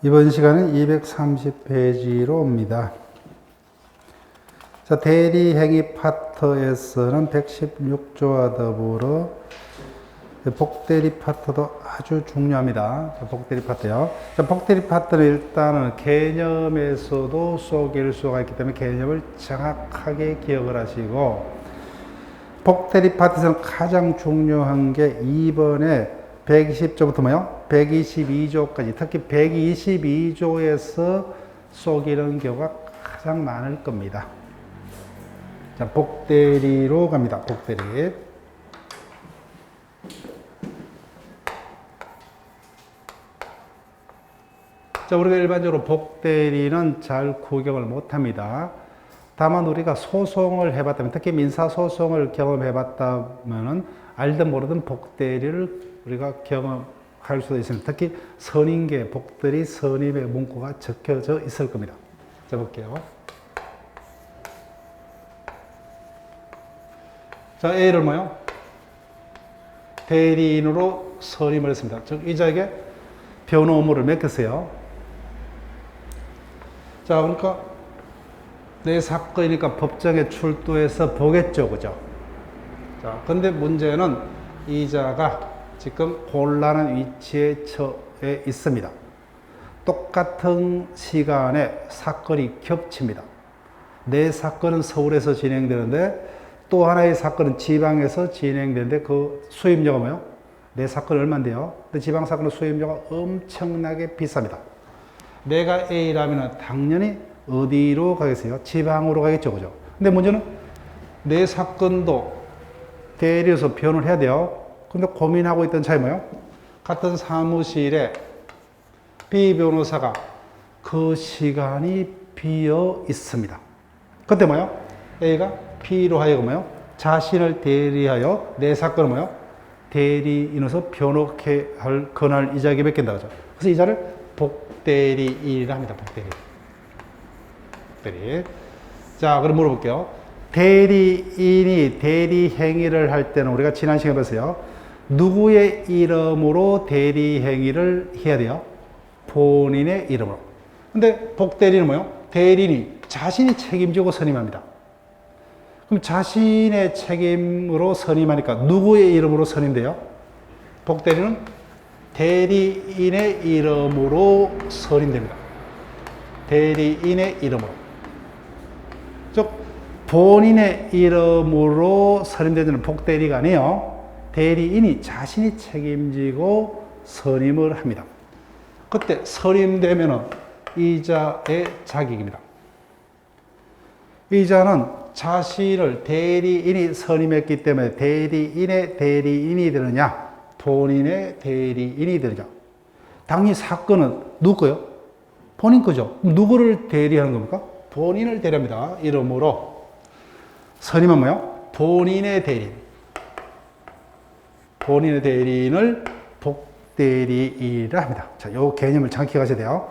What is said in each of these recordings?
이번 시간은 230페이지로 옵니다. 자, 대리행위 파트에서는 116조와 더불어 복대리 파트도 아주 중요합니다. 자, 복대리 파트요. 자, 복대리 파트는 일단은 개념에서도 쏘길 수가 있기 때문에 개념을 정확하게 기억을 하시고, 복대리 파트에서는 가장 중요한 게 2번에 120조부터 뭐요? 122조까지, 특히 122조에서 쏘기는 경우가 가장 많을 겁니다. 자, 복대리로 갑니다. 복대리. 자, 우리가 일반적으로 복대리는 잘 구경을 못 합니다. 다만 우리가 소송을 해봤다면, 특히 민사소송을 경험해봤다면 알든 모르든 복대리를 우리가 경험할 수도 있습니다. 특히 선임계, 복대리 선임의 문구가 적혀져 있을 겁니다. 자, 볼게요. 자, A를 뭐요? 대리인으로 선임을 했습니다. 즉, 이자에게 변호 업무를 맡겼어요. 자, 그러니까 내 사건이니까 법정에 출두해서 보겠죠, 그죠? 자, 근데 문제는 이자가 지금 곤란한 위치에 처해 있습니다. 똑같은 시간에 사건이 겹칩니다. 내 사건은 서울에서 진행되는데 또 하나의 사건은 지방에서 진행되는데 그 수임료가 뭐예요? 내 사건은 얼마인데요? 근데 지방 사건은 수임료가 엄청나게 비쌉니다. 내가 A라면 당연히 어디로 가겠어요? 지방으로 가겠죠, 그죠? 근데 문제는 내 사건도 대리해서 변호를 해야 돼요. 근데 고민하고 있던 차이 뭐예요? 같은 사무실에 B 변호사가 그 시간이 비어 있습니다. 그때 뭐예요? A가 B로 하여금 뭐예요? 자신을 대리하여 내 사건을 뭐예요? 대리인으로서 변호해 할 권한을 이자에게 맡긴다, 그죠? 그래서 이자를 복대리인이라 합니다. 복대리. 자, 그럼 물어볼게요. 대리인이 대리 행위를 할 때는 우리가 지난 시간에 봤어요. 누구의 이름으로 대리 행위를 해야 돼요? 본인의 이름으로. 근데 복대리는 뭐예요? 대리인이 자신이 책임지고 선임합니다. 그럼 자신의 책임으로 선임하니까 누구의 이름으로 선임돼요? 복대리는 대리인의 이름으로 선임됩니다. 대리인의 이름으로. 즉, 본인의 이름으로 선임되는 복대리가 아니에요. 대리인이 자신이 책임지고 선임을 합니다. 그때 선임되면 이자의 자격입니다. 이자는 자신을 대리인이 선임했기 때문에 대리인의 대리인이 되느냐, 본인의 대리인이 되느냐. 당연히 사건은 누구 거요? 본인 거죠. 누구를 대리하는 겁니까? 본인을 대리합니다. 이름으로. 선임은 뭐요? 본인의 대리인. 본인의 대리인을 복대리인이라 합니다. 자, 이 개념을 정확히 가셔야 돼요.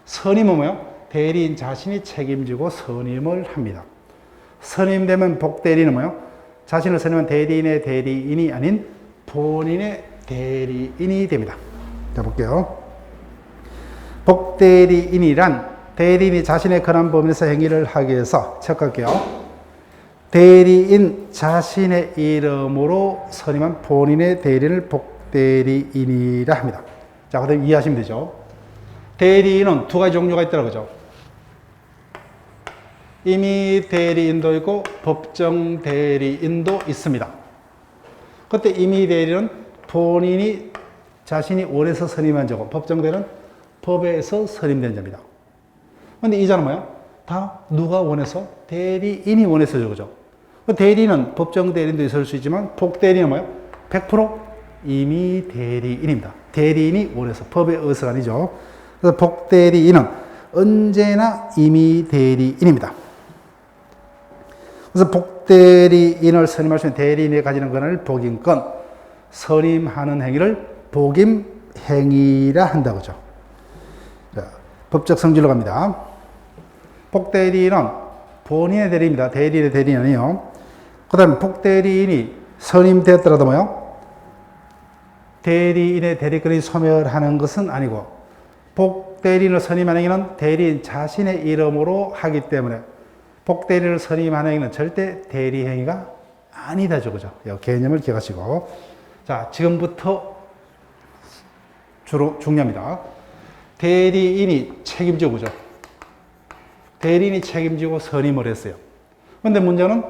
선임은 뭐요? 대리인 자신이 책임지고 선임을 합니다. 선임되면 복대리인은 뭐요? 자신을 선임한 대리인의 대리인이 아닌 본인의 대리인이 됩니다. 자, 볼게요. 복대리인이란 대리인이 자신의 권한 범위에서 행위를 하기 위해서 체크할게요. 대리인 자신의 이름으로 선임한 본인의 대리인을 복대리인이라 합니다. 자, 그다음 이해하시면 되죠. 대리인은 두 가지 종류가 있더라고요, 그죠? 임의 대리인도 있고 법정 대리인도 있습니다. 그때 임의 대리는 본인이 자신이 원해서 선임한 자고, 법정 대리는 법에서 선임된 자입니다. 근데 이자는 뭐예요? 다 누가 원해서? 대리인이 원해서죠, 그죠? 대리인은 법정 대리인도 있을 수 있지만 복대리인은 뭐예요? 100% 임의 대리인입니다. 대리인이 원해서, 법의 의사가 아니죠. 그래서 복대리인은 언제나 임의 대리인입니다. 그래서 복대리인을 선임할 수 있는 대리인이 가지는 권한을 복임권, 선임하는 행위를 복임행위라 한다고 하죠. 자, 법적 성질로 갑니다. 복대리인은 본인의 대리입니다. 대리인의 대리인이 아니에요. 그 다음에 복대리인이 선임되었더라도 뭐요? 대리인의 대리권이 소멸하는 것은 아니고, 복대리인을 선임하는 행위는 대리인 자신의 이름으로 하기 때문에 복대리인을 선임하는 행위는 절대 대리행위가 아니다죠. 그죠? 이 개념을 기억하시고. 자, 지금부터 주로 중요합니다. 대리인이 책임지고, 그죠? 대리인이 책임지고 선임을 했어요. 그런데 문제는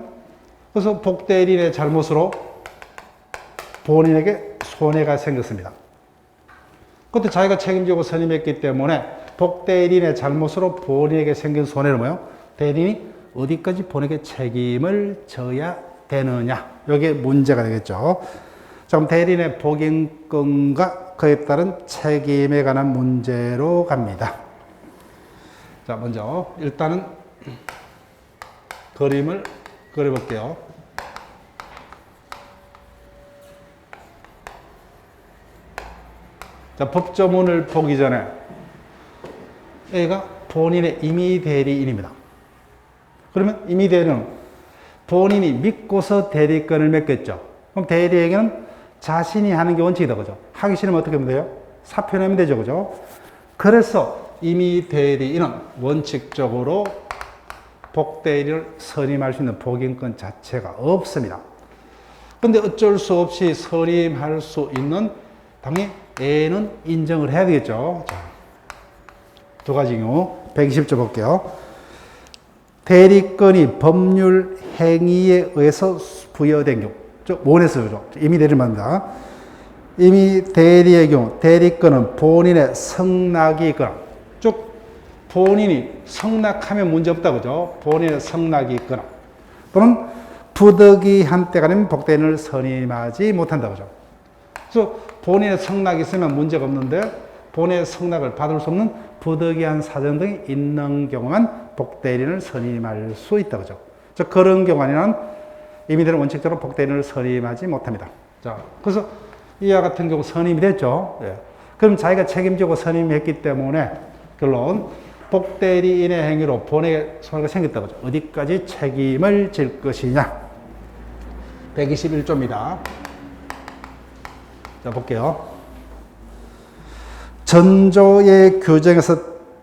그래서 복대리인의 잘못으로 본인에게 손해가 생겼습니다. 그것도 자기가 책임지고 선임했기 때문에 복대리인의 잘못으로 본인에게 생긴 손해는 뭐예요? 대리인이 어디까지 본인에게 책임을 져야 되느냐. 이게 문제가 되겠죠. 자, 그럼 대리인의 복인권과 그에 따른 책임에 관한 문제로 갑니다. 자, 먼저 일단은 그림을 그려볼게요. 자, 법조문을 보기 전에 A가 본인의 임의 대리인입니다. 그러면 임의 대리인은 본인이 믿고서 대리권을 맺겠죠. 그럼 대리에게는 자신이 하는 게 원칙이다. 그죠? 하기 싫으면 어떻게 하면 돼요? 사표내면 되죠. 그죠? 그래서 임의 대리인은 원칙적으로 복대리인을 선임할 수 있는 복인권 자체가 없습니다. 근데 어쩔 수 없이 선임할 수 있는 당연히 A는 인정을 해야 되겠죠. 자, 두 가지 경우 120조 볼게요. 대리권이 법률 행위에 의해서 부여된 경우, 원해서죠. 임의 대리를 만다. 임의 대리의 경우 대리권은 본인의 성낙이 있거나, 쭉 본인이 성낙하면 문제 없다, 그죠? 본인의 성낙이 있거나 또는 부득이한 때가 되면 복대리인을 선임하지 못한다, 그죠? 그래서 본인의 성낙이 있으면 문제가 없는데 본인의 성낙을 받을 수 없는 부득이한 사정 등이 있는 경우만 복대리인을 선임할 수 있다, 그죠? 그런 경우 아니면 임의대리는 원칙적으로 복대리인을 선임하지 못합니다. 자, 그래서 이와 같은 경우 선임이 됐죠. 예. 그럼 자기가 책임지고 선임했기 때문에 결론 복대리인의 행위로 본인에게 손해가 생겼다고 하죠. 어디까지 책임을 질 것이냐. 121조입니다. 자, 볼게요. 전조의 규정에서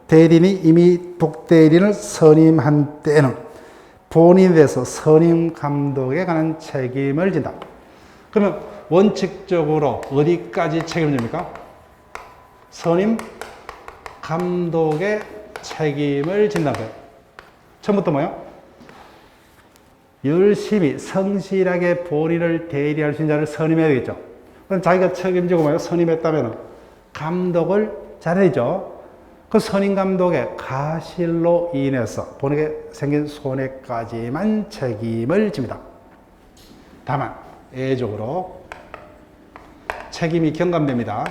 대리인이 이미 복대리인을 선임한 때에는 본인에 대해서 선임 감독에 관한 책임을 진다. 그러면 원칙적으로 어디까지 책임을 집니까? 선임 감독의 책임을 진다는 거예요. 처음부터 뭐예요? 열심히 성실하게 본인을 대리할 수 있는 자를 선임해야 되겠죠. 그럼 자기가 책임지고 뭐예요? 선임했다면 감독을 잘해야죠. 그 선임 감독의 가실로 인해서 본인에게 생긴 손해까지만 책임을 집니다. 다만 예외적으로 책임이 경감됩니다.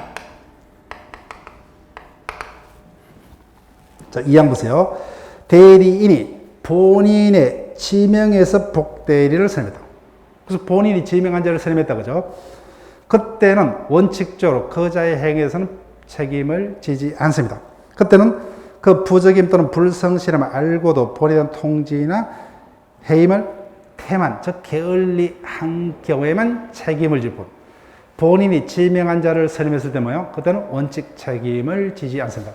자, 2항 보세요. 대리인이 본인의 지명에서 복대리를 선임했다. 그래서 본인이 지명한 자를 선임했다, 그죠? 그때는 원칙적으로 그 자의 행위에서는 책임을 지지 않습니다. 그때는 그 부적임 또는 불성실함을 알고도 본인에 대한 통지나 해임을 태만, 즉 게을리한 경우에만 책임을 질 뿐, 본인이 지명한 자를 선임했을 때 뭐예요? 그때는 원칙 책임을 지지 않습니다.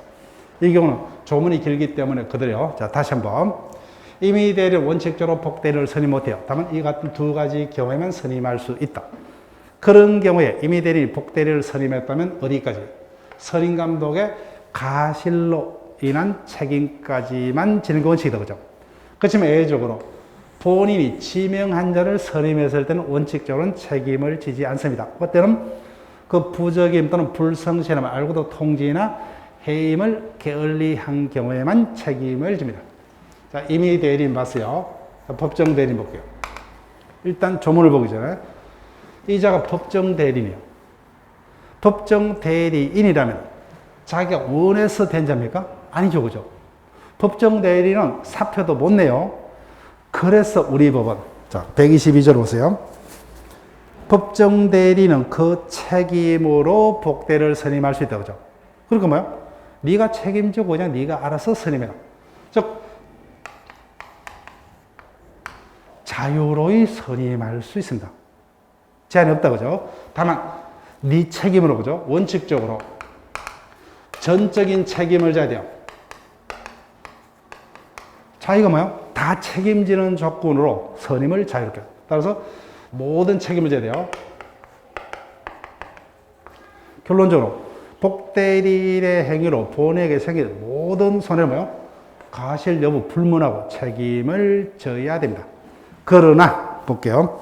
이 경우는 조문이 길기 때문에 그대로요. 자, 다시 한번. 임의 대리를 원칙적으로 복대리를 선임 못해요. 다만 이 같은 두 가지 경우에만 선임할 수 있다. 그런 경우에 임의 대리인이 복대리를 선임했다면 어디까지? 선임 감독의 가실로 인한 책임까지만 지는 게 원칙이다, 그죠? 그렇지만 예외적으로 본인이 지명한 자를 선임했을 때는 원칙적으로는 책임을 지지 않습니다. 그때는 그 부적임 또는 불성실함을 알고도 통지나 해임을 게을리한 경우에만 책임을 집니다. 자, 임의 대리인 봤어요. 자, 법정 대리인 볼게요. 일단 조문을 보기 전에 이 자가 법정 대리인이에요. 법정 대리인이라면 자기가 원해서 된 자입니까? 아니죠, 그죠? 법정 대리인은 사표도 못 내요. 그래서 우리 법은, 자, 122절 보세요. 법정 대리인은 그 책임으로 복대를 선임할 수 있다, 그죠? 그러니까 뭐야? 네가 책임지고 그냥 네가 알아서 선임해라. 즉, 자유로이 선임할 수 있습니다. 제한이 없다, 그죠? 다만 네 책임으로, 그죠? 원칙적으로 전적인 책임을 져야 돼요. 자기가 뭐요? 다 책임지는 조건으로 선임을 자유롭게 해요. 따라서 모든 책임을 져야 돼요. 결론적으로 복대리인의 행위로 본인에게 생긴 모든 손해를 뭐요? 가실 여부 불문하고 책임을 져야 됩니다. 그러나 볼게요.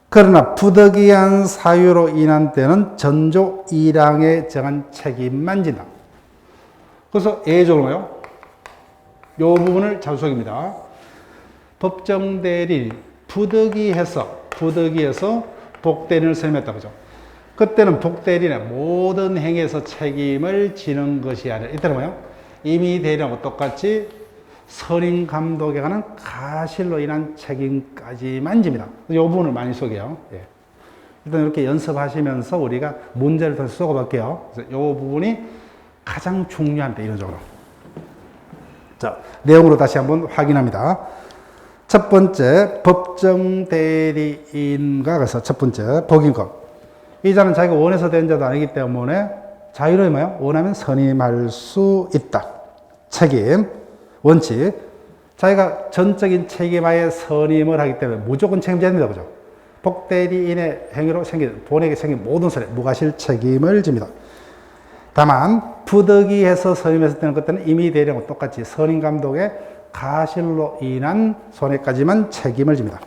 그러나 부득이한 사유로 인한 때는 전조 1항에 정한 책임만 진다. 그래서 예적으로 뭐요? 요 부분을 잘 속입니다. 법정대리 부득이해서 복대리인을 선임했다 그죠? 그때는 복대리인의 모든 행위에서 책임을 지는 것이 아니라 이때는 뭐요? 임의 대리하고 똑같이 선임 감독에 관한 가실로 인한 책임까지만 집니다. 이 부분을 많이 속여요. 예. 일단 이렇게 연습하시면서 우리가 문제를 더 쏘아볼게요. 그래서 이 부분이 가장 중요합니다. 이론적으로. 자, 내용으로 다시 한번 확인합니다. 첫 번째, 법정대리인과 그래서 첫 번째, 복임권. 이 자는 자기가 원해서 된 자도 아니기 때문에 자유로이 뭐요? 원하면 선임할 수 있다. 책임, 원칙. 자기가 전적인 책임하에 선임을 하기 때문에 무조건 책임져야 됩니다. 그죠? 복대리인의 행위로 본인에게 생긴 모든 손해, 무과실 책임을 집니다. 다만, 부득이해서 선임했을 때는 그때는 임의 대리하고 똑같이 선임 감독의 가실로 인한 손해까지만 책임을 집니다.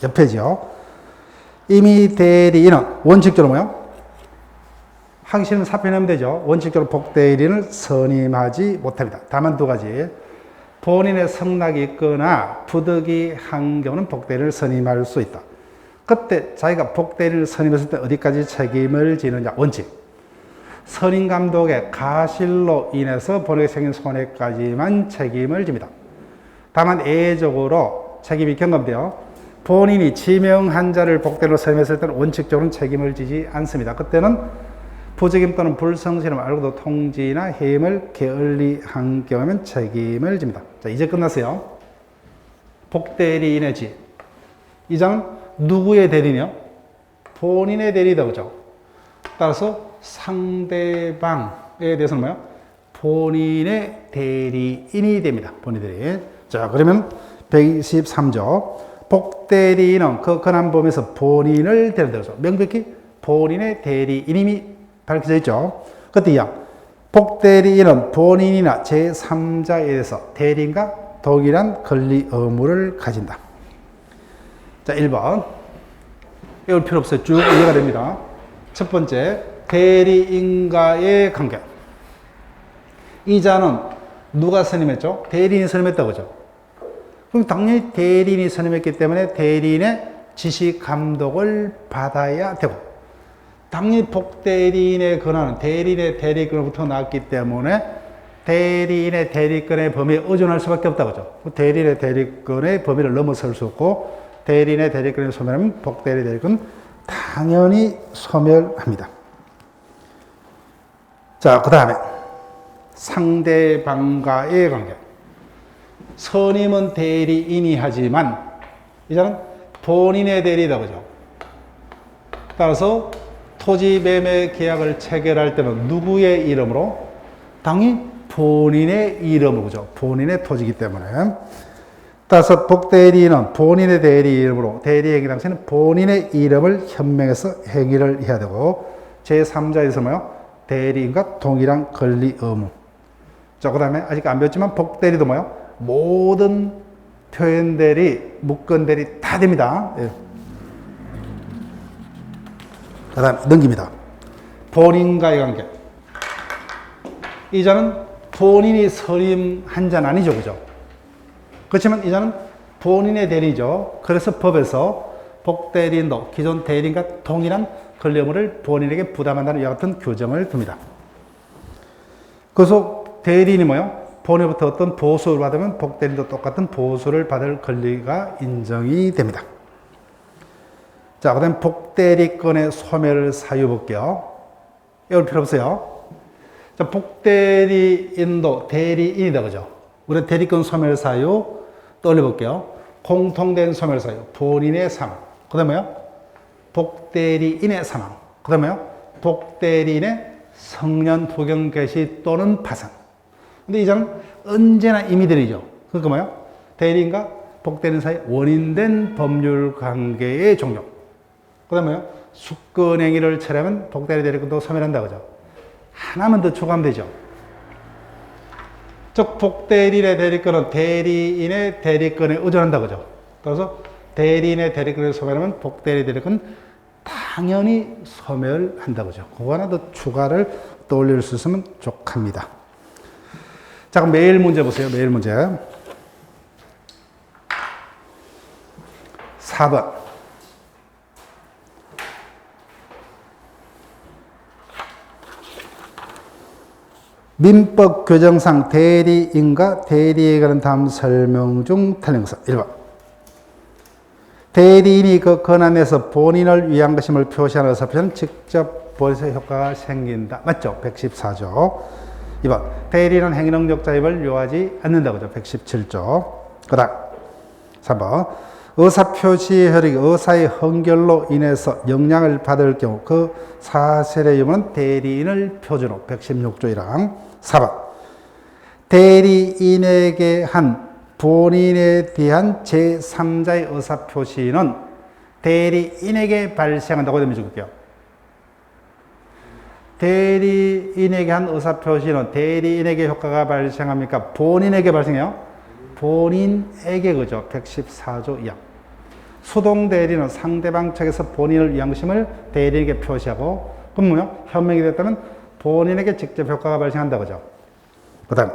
옆에죠. 임의 대리인은 원칙적으로 뭐요? 하기 싫으면 사표내면 되죠. 원칙적으로 복대리인을 선임하지 못합니다. 다만 두 가지. 본인의 성락이 있거나 부득이한 경우는 복대리인을 선임할 수 있다. 그때 자기가 복대리인을 선임했을 때 어디까지 책임을 지느냐? 원칙. 선임 감독의 가실로 인해서 본인에게 생긴 손해까지만 책임을 집니다. 다만 예외적으로 책임이 경감돼요. 본인이 지명한 자를 복대리인으로 선임했을 때는 원칙적으로는 책임을 지지 않습니다. 그때는 부적임 또는 불성실을 알고도 통지나 해임을 게을리한 경우면 책임을 집니다. 자, 이제 끝났어요. 복대리인의 지. 이 장은 누구의 대리인이요? 본인의 대리다, 그죠? 따라서 상대방에 대해서는 뭐요? 본인의 대리인이 됩니다. 본인의 대리인. 자, 그러면 123조. 복대리인은 그 권한범위에서 본인을 대리인다. 명백히 본인의 대리인임이 밝혀져 있죠. 그때 이양. 복대리인은 본인이나 제3자에 대해서 대리인과 동일한 권리 의무를 가진다. 자, 1번. 외울 필요 없어요. 쭉 이해가 됩니다. 첫 번째, 대리인과의 관계. 이 자는 누가 선임했죠? 대리인이 선임했다고 그죠? 그럼 당연히 대리인이 선임했기 때문에 대리인의 지시 감독을 받아야 되고, 당연히 복대리인의 권한은 대리인의 대리권으로부터 나왔기 때문에 대리인의 대리권의 범위에 의존할 수밖에 없다 그죠? 대리인의 대리권의 범위를 넘어설 수 없고, 대리인의 대리권을 소멸하면 복대리 대리권 당연히 소멸합니다. 자, 그 다음에 상대방과의 관계. 선임은 대리인이 하지만 이자는 본인의 대리다 그죠? 따라서 토지 매매 계약을 체결할 때는 누구의 이름으로? 당연히 본인의 이름으로 그죠? 본인의 토지이기 때문에. 따라서 복대리인은 본인의 대리 이름으로 대리 행위 당시에는 본인의 이름을 현명해서 행위를 해야 되고, 제3자에서 뭐요? 대리인과 동일한 권리 의무. 자, 그 다음에 아직 안 배웠지만 복대리도 뭐요? 모든 표현 대리, 무권 대리 다 됩니다. 예. 그 다음에 넘깁니다. 본인과의 관계. 이 자는 본인이 선임한 자는 아니죠, 그죠? 그렇지만 이 자는 본인의 대리죠. 그래서 법에서 복대리인도 기존 대리인과 동일한 권리 의무를 본인에게 부담한다는 이와 같은 규정을 둡니다. 그래서 대리인이 뭐요? 본인부터 어떤 보수를 받으면 복대리인도 똑같은 보수를 받을 권리가 인정이 됩니다. 자, 그 다음에 복대리권의 소멸을 사유 볼게요. 외울 필요 없어요. 자, 복대리인도 대리인이다, 그죠? 우리 대리권 소멸 사유 떠올려 볼게요. 공통된 소멸 사유, 본인의 사망. 그 다음에요, 복대리인의 사망. 그 다음에요, 복대리인의 성년, 후견 개시 또는 파산. 근데 이 자는 언제나 임의대리죠. 그러니까 뭐예요? 대리인과 복대리인 사이 원인된 법률 관계의 종료. 그 다음에 숙건행위를 처리하면 복대리 대리권도 소멸한다. 그죠? 하나만 더 추가하면 되죠. 즉, 복대리인의 대리권은 대리인의 대리권에 의존한다. 그죠? 그래서 대리인의 대리권을 소멸하면 복대리 대리권 당연히 소멸한다. 그죠? 그거 하나 더 추가를 떠올릴 수 있으면 좋합니다. 자, 그럼 매일 문제 보세요. 매일 문제. 4번. 민법 규정상 대리인과 대리에 관한 다음 설명 중 틀린 것은 1번. 대리인이 그 권한에서 본인을 위한 것임을 표시하는 의사표시는 직접 본의사 효과가 생긴다. 맞죠? 114조. 2번. 대리인은 행위능력자임을 요하지 않는다. 그죠? 117조. 그 다음 3번. 의사표시의 효력이 의사의 헌결로 인해서 영향을 받을 경우 그 사실의 유무는 대리인을 표준으로 116조 1항. 4번. 대리인에게 한 본인에 대한 제3자의 의사표시는 대리인에게 발생한다고 되면 적을게요. 대리인에게 한 의사표시는 대리인에게 효과가 발생합니까? 본인에게 발생해요? 본인에게. 그죠? 114조 2항. 수동대리는 상대방 측에서 본인을 위한 것임을 대리인에게 표시하고, 그럼 뭐요? 현명이 됐다면 본인에게 직접 효과가 발생한다. 그죠? 그 다음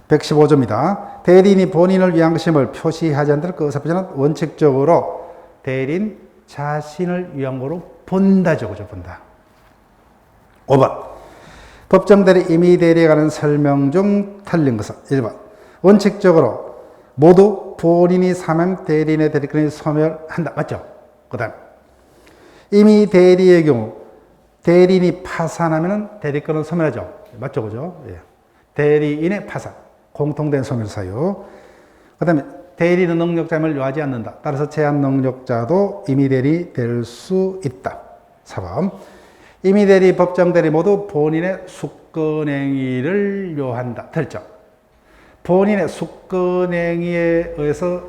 115조입니다. 대리인이 본인을 위한 것임을 표시하지 않도록 그 의사표시는 원칙적으로 대리인 자신을 위한 거로 본다죠. 그죠? 본다. 5번. 법정대리 임의대리에 관한 설명 중 틀린 것은 1번. 원칙적으로 모두 본인이 사면 대리인의 대리권이 소멸한다. 맞죠? 그 다음 임의대리의 경우 대리인이 파산하면 대리권은 소멸하죠. 맞죠? 그죠? 예. 대리인의 파산, 공통된 소멸 사유. 그 다음에 대리인은 능력자임을 요하지 않는다. 따라서 제한 능력자도 임의대리 될 수 있다. 4번. 임의대리, 법정대리 모두 본인의 숙건행위를 요한다. 됐죠? 본인의 숙건행위에 의해서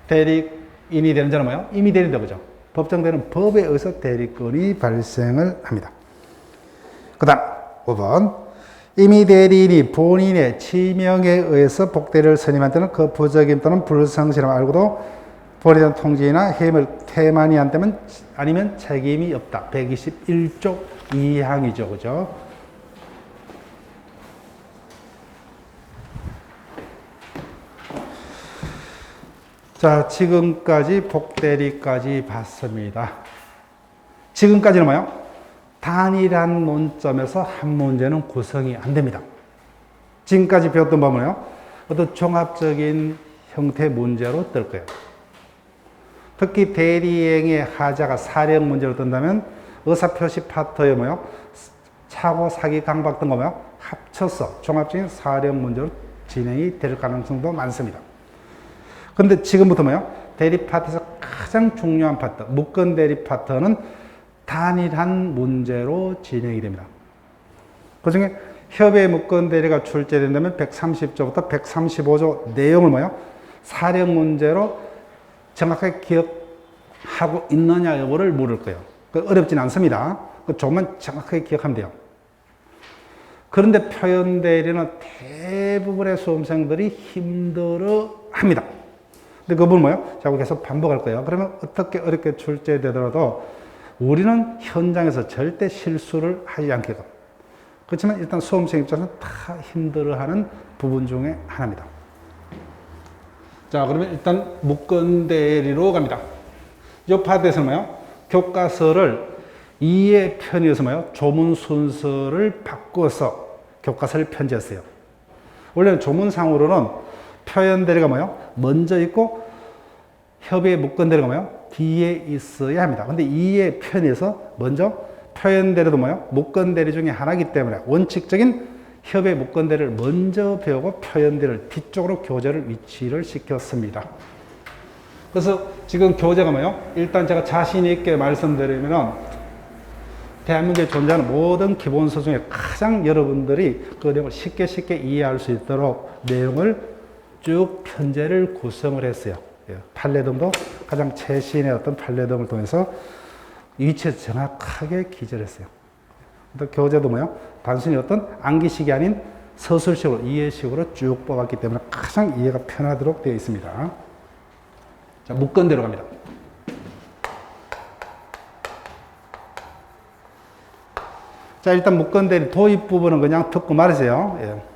대리인이 되는 자는 뭐예요? 임의대리인다. 그죠? 법정대리는 법에 의해서 대리권이 발생을 합니다. 그 다음 5번. 임의대리인이 본인의 지명에 의해서 복대리를 선임한 때는 그 부적임 또는 불성실함을 알고도 본인의 통지나 해임을 태만히 한다면 아니면 책임이 없다. 121조 2항이죠. 그죠? 자, 지금까지 복대리까지 봤습니다. 지금까지는 뭐예요? 단일한 논점에서 한 문제는 구성이 안 됩니다. 지금까지 배웠던 바는요, 어떤 종합적인 형태의 문제로 뜰 거예요. 특히 대리행의 하자가 사령 문제로 뜬다면 의사표시 파트의 뭐예요? 차고, 사기, 강박 등과 뭐예요? 합쳐서 종합적인 사령 문제로 진행이 될 가능성도 많습니다. 근데 지금부터 뭐예요? 대리 파트에서 가장 중요한 파트, 묶은 대리 파트는 단일한 문제로 진행이 됩니다. 그 중에 협의 묶은 대리가 출제된다면 130조부터 135조 내용을 뭐예요? 사령 문제로 정확하게 기억하고 있느냐 여부를 물을 거예요. 어렵진 않습니다. 조금만 정확하게 기억하면 돼요. 그런데 표현 대리는 대부분의 수험생들이 힘들어 합니다. 근데 그 부분 뭐예요? 자꾸 계속 반복할 거예요. 그러면 어떻게 어렵게 출제되더라도 우리는 현장에서 절대 실수를 하지 않게끔. 그렇지만 일단 수험생 입장에서는 다 힘들어하는 부분 중에 하나입니다. 자, 그러면 일단 묶은 대리로 갑니다. 이 파트에서는 뭐예요? 교과서를 2의 편이어서 뭐예요? 조문 순서를 바꿔서 교과서를 편지했어요. 원래는 조문상으로는 표현 대리가 뭐예요? 먼저 있고 협의의 묶은 대리가 뭐예요? 뒤에 있어야 합니다. 근데 2의 편에서 먼저 표현 대리도 뭐예요? 묶은 대리 중에 하나이기 때문에 원칙적인 협의 묶은 대리를 먼저 배우고 표현 대리를 뒤쪽으로 교재를 위치를 시켰습니다. 그래서 지금 교재가 뭐예요? 일단 제가 자신 있게 말씀드리면은 대한민국에 존재하는 모든 기본서 중에 가장 여러분들이 그 내용을 쉽게 이해할 수 있도록 내용을 쭉 편제를 구성을 했어요. 판례등도 가장 최신의 어떤 판례등을 통해서 위치에 정확하게 기재했어요. 또 교재도 뭐요? 단순히 어떤 암기식이 아닌 서술식으로 이해식으로 쭉 뽑았기 때문에 가장 이해가 편하도록 되어 있습니다. 자, 묶은대로 갑니다. 자, 일단 묶은대리 도입 부분은 그냥 듣고 말으세요. 예.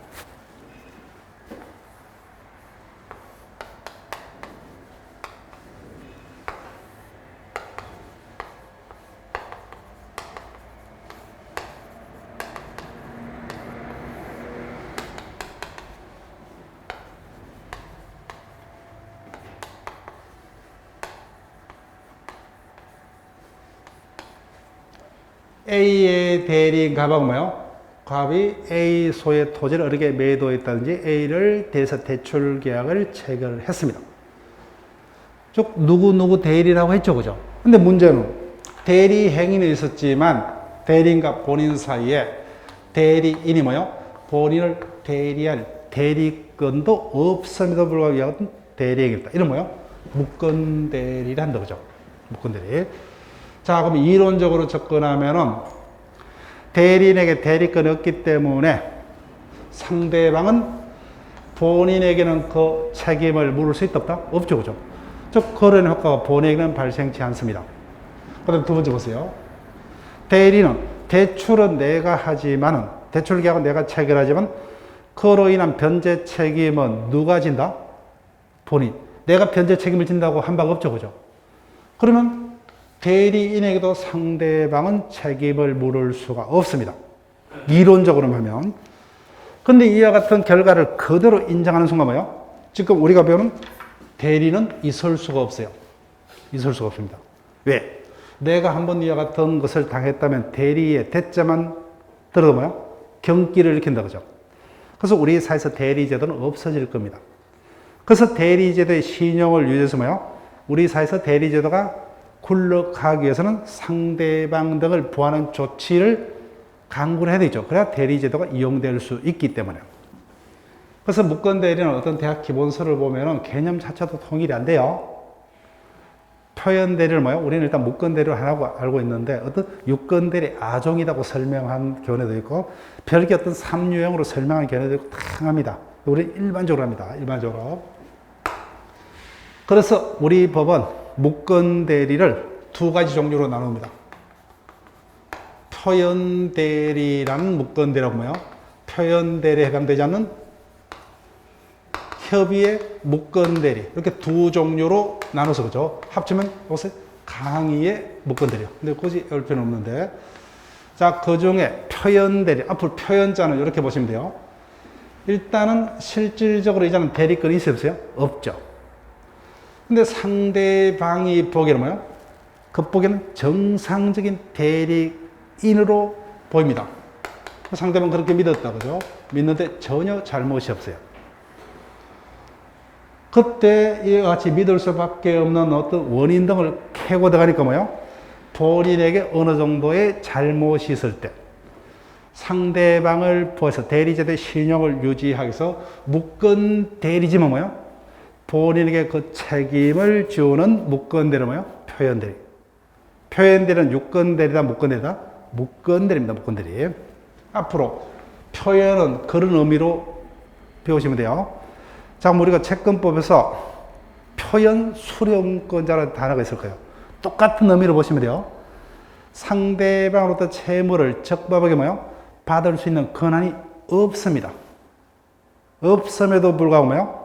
A의 대리인 값하고 뭐요? 값이 A 소의 토지를 어떻게 매도했다든지 A를 대해서 대출 계약을 체결했습니다. 즉 누구 대리라고 했죠, 그죠? 근데 문제는 대리 행위는 있었지만 대리인과 본인 사이에 대리인이 뭐요? 본인을 대리할 대리권도 없음에도 불구하고 대리행위다. 이런 뭐요? 묶은 대리를 한다, 그죠? 묶은 대리. 자, 그럼 이론적으로 접근하면은 대리인에게 대리권이 없기 때문에 상대방은 본인에게는 그 책임을 물을 수 있다 없다? 없죠, 그죠? 즉, 그런 효과가 본인에게는 발생치 않습니다. 그 다음 두 번째 보세요. 대리는 대출은 내가 하지만은, 대출 계약은 내가 체결하지만, 그로 인한 변제 책임은 누가 진다? 본인. 내가 변제 책임을 진다고 한 바가 없죠, 그죠? 그러면 대리인에게도 상대방은 책임을 물을 수가 없습니다. 이론적으로 하면. 근데 이와 같은 결과를 그대로 인정하는 순간 뭐예요? 지금 우리가 배우는 대리는 있을 수가 없어요. 있을 수가 없습니다. 왜? 내가 한번 이와 같은 것을 당했다면 대리의 대자만 들어도 뭐예요? 경기를 일으킨다, 그죠? 그래서 우리 사회에서 대리제도는 없어질 겁니다. 그래서 대리제도의 신용을 유지해서 뭐예요? 우리 사회에서 대리제도가 굴러가기 위해서는 상대방 등을 보호하는 조치를 강구를 해야 되죠. 그래야 대리제도가 이용될 수 있기 때문에. 그래서 묶은대리는 어떤 대학 기본서를 보면은 개념 자체도 통일이 안 돼요. 표현대리를 뭐예요? 우리는 일단 묶은대리를 하라고 알고 있는데 어떤 육근대리 아종이라고 설명한 견해도 있고 별개 어떤 3유형으로 설명한 견해도 있고 다양합니다. 우리 일반적으로 합니다. 일반적으로. 그래서 우리 법은 묶은대리를 두 가지 종류로 나눕니다. 표현대리라는 묶은대리라고 뭐예요? 표현대리에 해당되지 않는 협의의 묶은대리. 이렇게 두 종류로 나눠서 그죠? 합치면 요새 강의의 묶은대리요. 근데 굳이 열 필요는 없는데. 자, 그 중에 표현대리. 앞으로 표현자는 이렇게 보시면 돼요. 일단은 실질적으로 이자는 대리권이 있어요, 없어요? 없죠. 근데 상대방이 보기에는 뭐예요? 그 보기에는 정상적인 대리인으로 보입니다. 상대방 그렇게 믿었다, 그죠? 믿는데 전혀 잘못이 없어요. 그때 이와 같이 믿을 수밖에 없는 어떤 원인 등을 캐고 들어가니까 뭐예요? 본인에게 어느 정도의 잘못이 있을 때 상대방을 보호해서 대리제도의 신용을 유지하기 위해서 묶은 대리지만 뭐예요? 본인에게 그 책임을 지우는 묶은대리 뭐예요? 표현대리. 표현대리는 육근대리다, 묶은대리다? 묶은대리입니다, 묶은대리. 앞으로 표현은 그런 의미로 배우시면 돼요. 자, 우리가 채권법에서 표현 수령권자라는 단어가 있을 거예요. 똑같은 의미로 보시면 돼요. 상대방으로부터 채무를 적법하게 뭐예요? 받을 수 있는 권한이 없습니다. 없음에도 불구하고 뭐예요?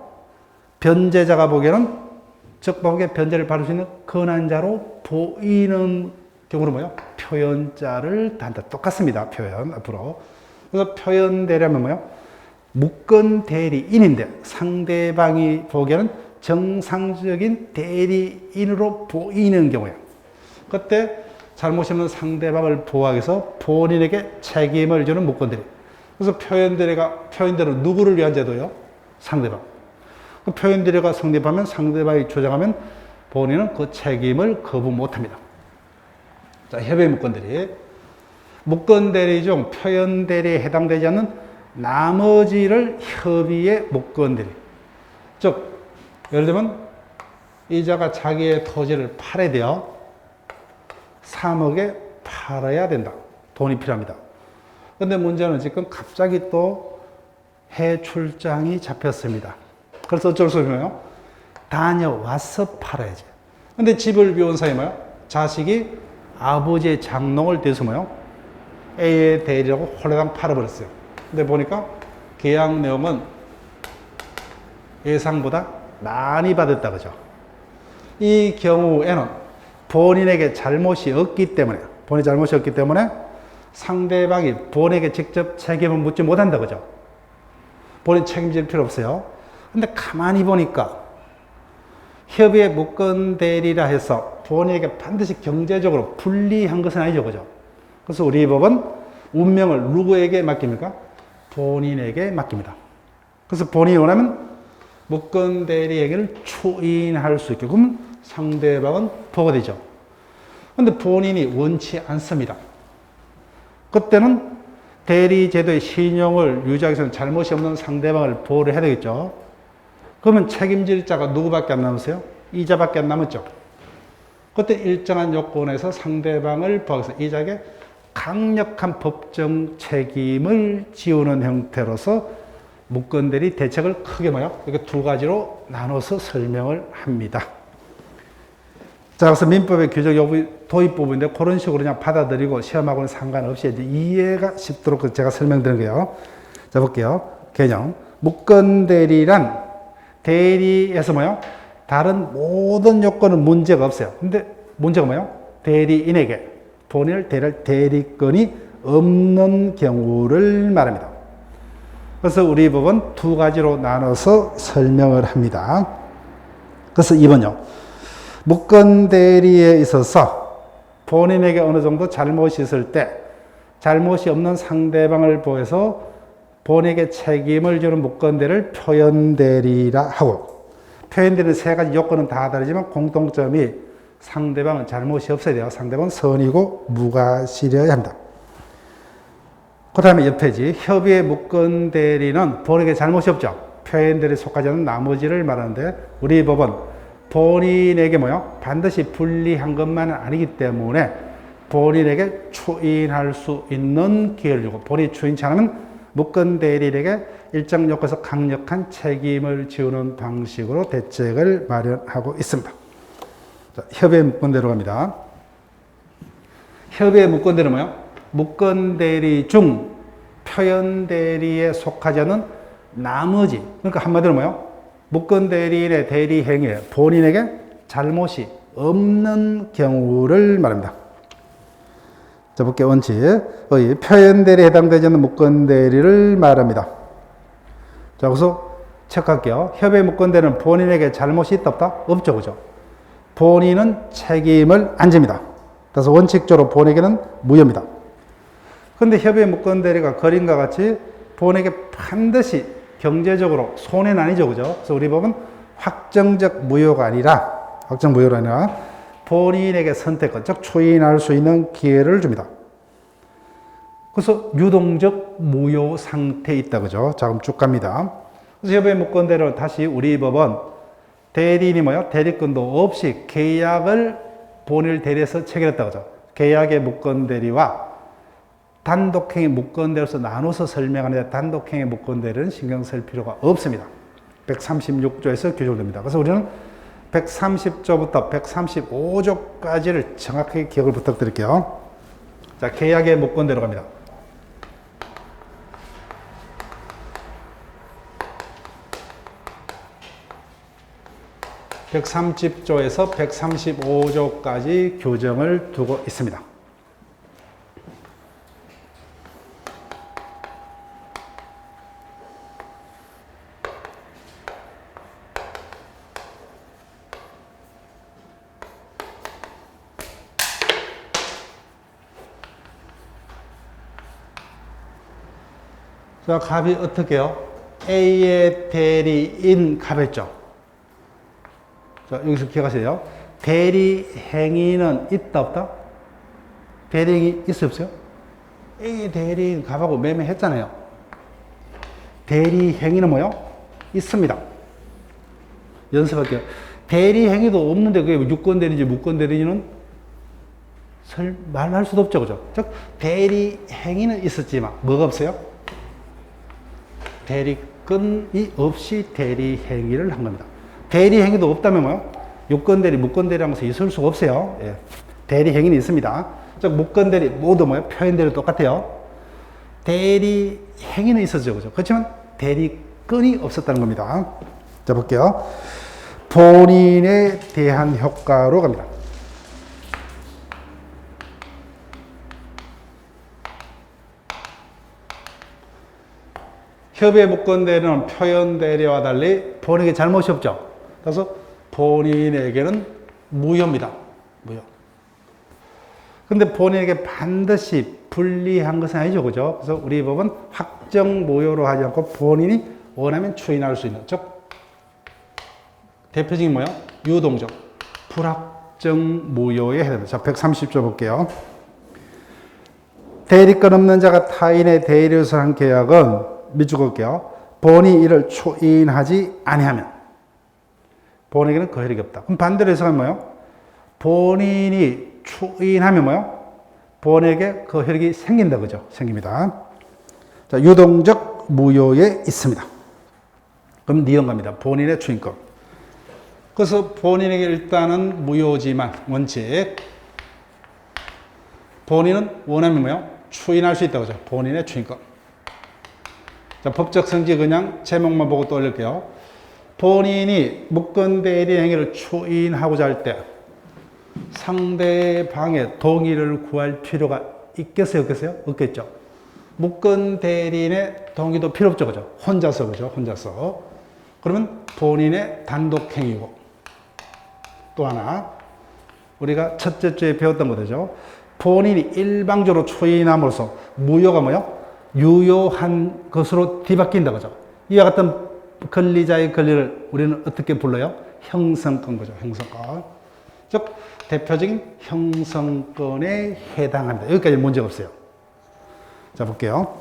변제자가 보기에는 적법하게 변제를 받을 수 있는 권한자로 보이는 경우는 뭐예요? 표현자를 단다. 똑같습니다. 표현 앞으로. 그래서 표현대리하면 뭐예요? 묶은 대리인인데 상대방이 보기에는 정상적인 대리인으로 보이는 경우예요. 그때 잘못이 없는 상대방을 보호하기 위해서 본인에게 책임을 주는 묶은 대리. 그래서 표현대리는 누구를 위한 제도예요? 상대방. 그 표현대리가 성립하면 상대방이 주장하면 본인은 그 책임을 거부 못합니다. 자, 협의 묶은대리. 목건 대리 중 표현 대리에 해당되지 않는 나머지를 협의의 목건 대리. 즉, 예를 들면 이자가 자기의 토지를 팔아야 돼요. 3억에 팔아야 된다. 돈이 필요합니다. 근데 문제는 지금 갑자기 또 해외 출장이 잡혔습니다. 그래서 어쩔 수 없어요. 다녀와서 팔아야지. 근데 집을 비운 사이 뭐요? 자식이 아버지의 장롱을 대서 뭐요? A의 대리라고 홀라당 팔아버렸어요. 근데 보니까 계약 내용은 예상보다 많이 받았다 그죠? 이 경우에는 본인에게 잘못이 없기 때문에 상대방이 본인에게 직접 책임을 묻지 못한다 그죠? 본인 책임질 필요 없어요. 근데 가만히 보니까 협의의 목건 대리라 해서 본인에게 반드시 경제적으로 불리한 것은 아니죠 그죠? 그래서 우리 법은 운명을 누구에게 맡깁니까? 본인에게 맡깁니다. 그래서 본인이 원하면 목건 대리에게를 추인할 수 있게, 그러면 상대방은 보호가 되죠. 근데 본인이 원치 않습니다. 그때는 대리제도의 신용을 유지하기 위해서는 잘못이 없는 상대방을 보호를 해야 되겠죠. 그러면 책임질 자가 누구밖에 안 남았어요? 이자밖에 안 남았죠. 그때 일정한 요건에서 상대방을 보호해서 이자에게 강력한 법정 책임을 지우는 형태로서 목건대리 대책을 크게 이렇게 두 가지로 나눠서 설명을 합니다. 자, 그래서 민법의 규정 여부 도입 부분인데 그런 식으로 그냥 받아들이고 시험하고는 상관없이 이제 이해가 쉽도록 제가 설명드린 거예요. 자, 볼게요. 개념. 목건대리란 대리에서 다른 모든 요건은 문제가 없어요. 근데 문제가 대리인에게 본인을 대리할 대리권이 없는 경우를 말합니다. 그래서 우리 법은 두 가지로 나눠서 설명을 합니다. 그래서 2번요. 목건 대리에 있어서 본인에게 어느 정도 잘못이 있을 때 잘못이 없는 상대방을 보여서 본인에게 책임을 주는 목건 대리를 표현 대리라 하고, 표현 대리는 세 가지 요건은 다 다르지만 공통점이 상대방은 잘못이 없어야 돼요. 상대방은 선이고 무과실이어야 합니다. 그 다음에 옆에지 협의의 목건 대리는 본인에게 잘못이 없죠. 표현 대리에 속하지 않는 나머지를 말하는데 우리 법은 본인에게 반드시 불리한 것만은 아니기 때문에 본인에게 추인할 수 있는 기회를 주고, 본인이 추인치 않으면 목건 대리에게 일정 요건에서 강력한 책임을 지우는 방식으로 대책을 마련하고 있습니다. 자, 협의의 목건대로 갑니다. 협의의 목건대로는 목건대리 중 표현대리에 속하지 않는 나머지, 그러니까 한마디로 목건대리인의 대리행위에 본인에게 잘못이 없는 경우를 말합니다. 자, 볼게요. 원칙. 표현대리에 해당되지 않는 목건대리를 말합니다. 자, 그래서 체크할게요. 협의 목건대리는 본인에게 잘못이 있다 없다? 없죠, 그죠? 본인은 책임을 안 집니다. 그래서 원칙적으로 본에게는 무효입니다. 그런데 협의 목건대리가 거린과 같이 본에게 반드시 경제적으로 손해는 아니죠, 그죠? 그래서 우리 법은 확정적 무효가 아니라 본인에게 선택권, 즉 추인할 수 있는 기회를 줍니다. 그래서 유동적 무효 상태에 있다, 그죠? 자, 그럼 쭉 갑니다. 그래서 협의 목건대리는 다시 우리 법은 대리인이 대리권도 없이 계약을 본인을 대리해서 체결했다, 그죠? 계약의 목건대리와 단독행위 목건대리로서 나눠서 설명하는데 단독행위 목건대리는 신경 쓸 필요가 없습니다. 136조에서 규정됩니다. 그래서 우리는 130조부터 135조까지를 정확하게 기억을 부탁드릴게요. 자, 계약의 목건대로 갑니다. (130조에서) (135조까지) 규정을 두고 있습니다. 자, 값이 어떻게 해요? A의 대리인 값했죠. 자, 여기서 기억하세요. 대리 행위는 있다, 없다? 대리 행위 있어요, 없어요? A 대리인 갑하고 매매했잖아요. 대리 행위는 뭐요? 있습니다. 연습할게요. 대리 행위도 없는데 그게 유권 대리인지 무권 대리인은 말할 수도 없죠, 그죠? 즉 대리 행위는 있었지만 뭐가 없어요? 대리권이 없이 대리 행위를 한 겁니다. 대리 행위도 없다면 뭐요? 유권 대리, 무권 대리라는 것은 있을 수가 없어요. 예. 대리 행위는 있습니다. 즉 무권 대리 모두 뭐요? 표현 대리 똑같아요. 대리 행위는 있었죠, 그죠? 그렇지만 대리권이 없었다는 겁니다. 자, 볼게요. 본인에 대한 효과로 갑니다. 협의 무권 대리는 표현 대리와 달리 본인에게 잘못이 없죠. 그래서 본인에게는 무효입니다. 무효. 근데 본인에게 반드시 불리한 것은 아니죠, 그죠? 그래서 우리 법은 확정 무효로 하지 않고 본인이 원하면 추인할 수 있는, 즉 대표적인 뭐요? 유동적, 불확정 무효에 해당됩니다. 자, 130조 볼게요. 대리권 없는 자가 타인의 대리로서 한 계약은 밑줄 볼게요. 본이 이를 추인하지 아니하면 본에게는 그 혜력이 없다. 그럼 반대로 해석하면 뭐요? 본인이 추인하면 뭐요? 본에게 그 혜력이 생긴다, 그죠? 생깁니다. 자, 유동적 무효에 있습니다. 그럼 니은갑니다. 본인의 추인권. 그래서 본인에게 일단은 무효지만 원칙. 본인은 원하면 뭐요? 추인할 수 있다고 하죠. 본인의 추인권. 자, 법적 성질 그냥 제목만 보고 떠올릴게요. 본인이 무권 대리 행위를 추인하고자 할 때 상대방의 동의를 구할 필요가 있겠어요, 없겠어요? 없겠죠. 무권 대리인의 동의도 필요 없죠, 그죠? 혼자서, 그죠? 혼자서. 그러면 본인의 단독 행위고. 또 하나, 우리가 첫째 주에 배웠던 거죠. 본인이 일방적으로 추인함으로써 무효가 뭐요? 유효한 것으로 뒤바뀐다, 그죠? 이와 같은 권리자의 권리를 우리는 어떻게 불러요? 형성권, 그죠? 형성권. 즉, 대표적인 형성권에 해당합니다. 여기까지 문제가 없어요. 자, 볼게요.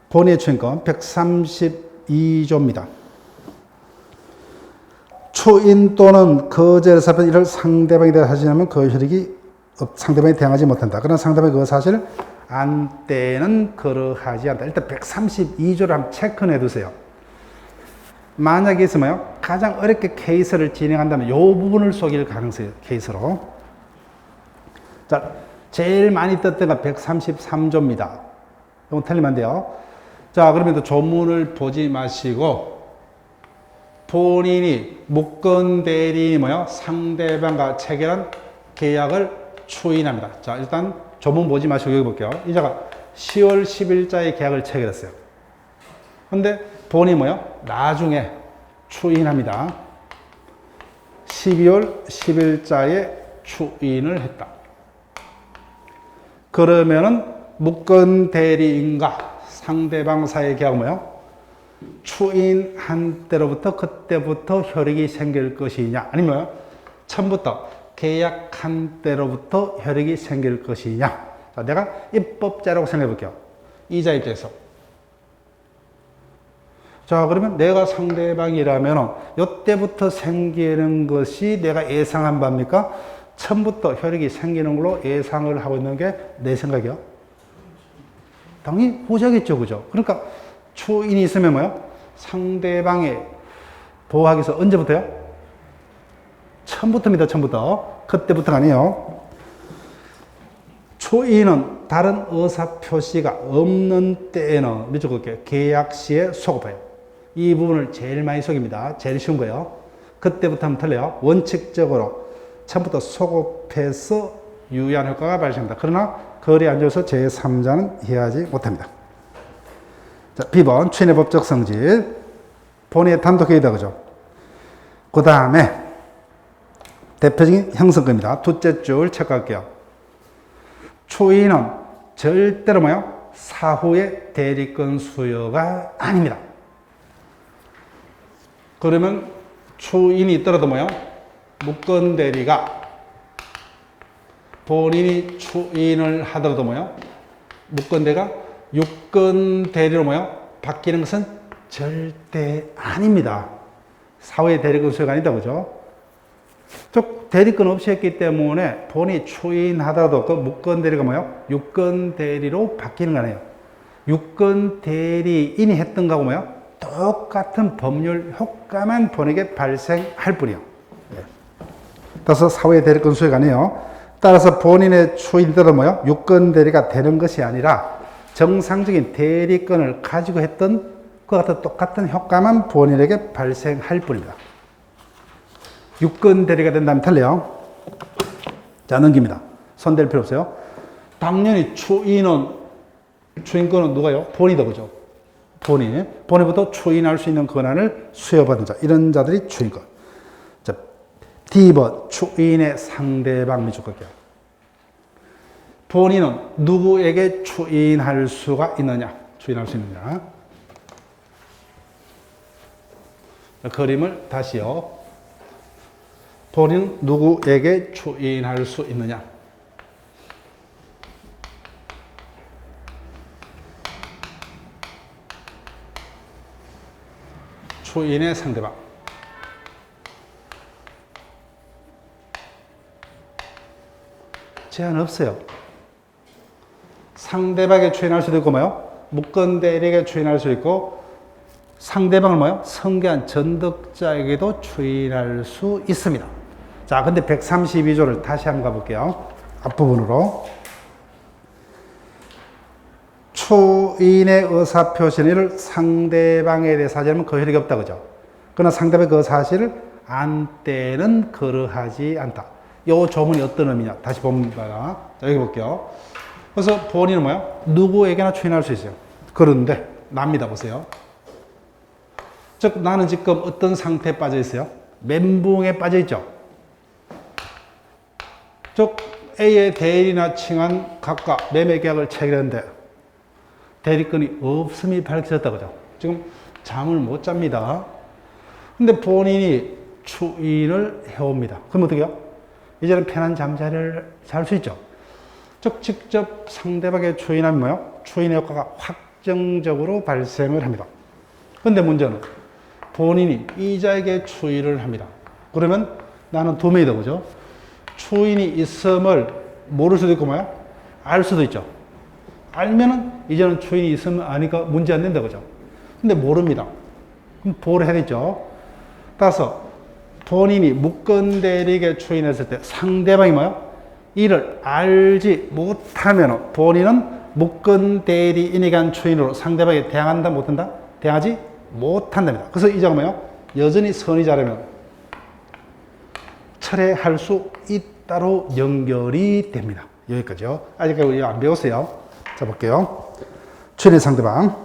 본인의 추인권 132조입니다. 추인 또는 거절을 사건 이를 상대방에 대해 하시냐면 그 혈액이 상대방에 대항하지 못한다. 그러나 상대방이 그 사실을 안 때는 그러하지 않다. 일단 132조를 한번 체크해 두세요. 만약에 있으면요, 가장 어렵게 케이스를 진행한다면 이 부분을 속일 가능성이 케이스로. 자, 제일 많이 떴던 건 133조입니다. 이건 틀리면 안 돼요. 자, 그러면 또 조문을 보지 마시고 본인이 무권 대리인이 뭐요? 상대방과 체결한 계약을 추인합니다. 자, 일단 조문 보지 마시고 여기 볼게요. 이자가 10월 10일자에 계약을 체결했어요. 근데 본인이 뭐요? 나중에 추인합니다. 12월 10일자에 추인을 했다. 그러면은 무권 대리인과 상대방 사이의 계약은 뭐요? 추인한 때로부터 그때부터 혈액이 생길 것이냐, 아니면 처음부터 계약한 때로부터 혈액이 생길 것이냐. 자, 내가 입법자라고 생각해 볼게요. 이자 입장에서. 자, 그러면 내가 상대방이라면 이때부터 생기는 것이 내가 예상한 바입니까? 처음부터 혈액이 생기는 걸로 예상을 하고 있는 게 내 생각이요. 당연히 후자겠죠, 그죠? 그러니까 추인이 있으면 뭐요? 상대방의 보호하기서 언제부터요? 처음부터입니다, 처음부터. 그때부터가 아니에요. 추인은 다른 의사 표시가 없는 때에는 밑줄 그을게요. 계약 시에 소급해요. 이 부분을 제일 많이 속입니다. 제일 쉬운 거예요. 그때부터 하면 틀려요. 원칙적으로 처음부터 소급해서 유의한 효과가 발생합니다. 그러나 거래에 앉아서 제3자는 이해하지 못합니다. 자, B번 추인의 법적 성질. 본인의 단독회의다, 그죠? 그 다음에 대표적인 형성권입니다. 둘째 줄 체크할게요. 추인은 절대로 뭐요? 사후의 대리권 수여가 아닙니다. 그러면 추인이 있더라도 뭐요? 무권 대리가 본인이 추인을 하더라도 뭐요? 무건대가 유건 대리로 뭐요? 바뀌는 것은 절대 아닙니다. 사후의 대리권 수요가 아니다, 그죠? 즉, 대리권 없이 했기 때문에 본인이 추인하더라도 그 무건 대리가 뭐요? 유건 대리로 바뀌는 거 아니에요. 유건 대리인이 했던 거하고 뭐요? 똑같은 법률 효과만 본인에게 발생할 뿐이요. 예. 따라서 사후의 대리권 수요가 아니에요. 따라서 본인의 추인대로 뭐요? 유건 대리가 되는 것이 아니라 정상적인 대리권을 가지고 했던 그와 같은 똑같은 효과만 본인에게 발생할 뿐입니다. 유건 대리가 된다면 달라요. 자, 넘깁니다. 손댈 필요 없어요. 당연히 추인권은 누가요? 본인이다, 그죠? 본인부터 추인할 수 있는 권한을 수여받은 자, 이런 자들이 추인권. 자, D번, 추인의 상대방 미적격이요. 본인은 누구에게 추인할 수가 있느냐? 추인할 수 있느냐? 자, 그림을 다시요. 본인은 누구에게 추인할 수 있느냐? 추인의 상대방. 제한 없어요. 상대방에게 추인할 수도 있고 뭐요? 무건 대리에게 추인할 수 있고 상대방을 뭐요? 성계한 전득자에게도 추인할 수 있습니다. 자, 근데 132조를 다시 한번 가볼게요. 앞부분으로. 추인의 의사표시는 이를 상대방에 대해서 하자면 그 효력이 없다, 그죠? 그러나 상대방의 그 사실을 안 때는 그러하지 않다. 이 조문이 어떤 의미냐? 다시 봅니다. 자, 여기 볼게요. 그래서 본인은 뭐야? 누구에게나 추인할 수 있어요. 그런데, 납니다. 보세요. 즉, 나는 지금 어떤 상태에 빠져 있어요? 멘붕에 빠져 있죠? 즉, A의 대리나 칭한 각과 매매 계약을 체결했는데, 대리권이 없음이 밝혀졌다, 그죠? 지금 잠을 못 잡니다. 근데 본인이 추인을 해옵니다. 그럼 어떻게 해요? 이제는 편한 잠자리를 잘 수 있죠. 즉, 직접 상대방의 추인하면 뭐요? 추인의 효과가 확정적으로 발생을 합니다. 근데 문제는 본인이 이자에게 추인을 합니다. 그러면 나는 두 명이다, 그죠? 추인이 있음을 모를 수도 있고 뭐요? 알 수도 있죠. 알면은 이제는 추인이 있으면 아니까 문제 안 된다, 그죠? 근데 모릅니다. 그럼 보호를 해야겠죠. 따라서 본인이 무건 대리에게 추인했을 때 상대방이 뭐요? 이를 알지 못하면 본인은 무건 대리인에게 한 추인으로 상대방에 대항한다, 못한다? 대항하지 못한답니다. 그래서 이자가 뭐요? 여전히 선의자라면 철회할 수 있다로 연결이 됩니다. 여기까지요. 아직까지 우리 안 배웠어요. 자, 볼게요. 추인의 상대방.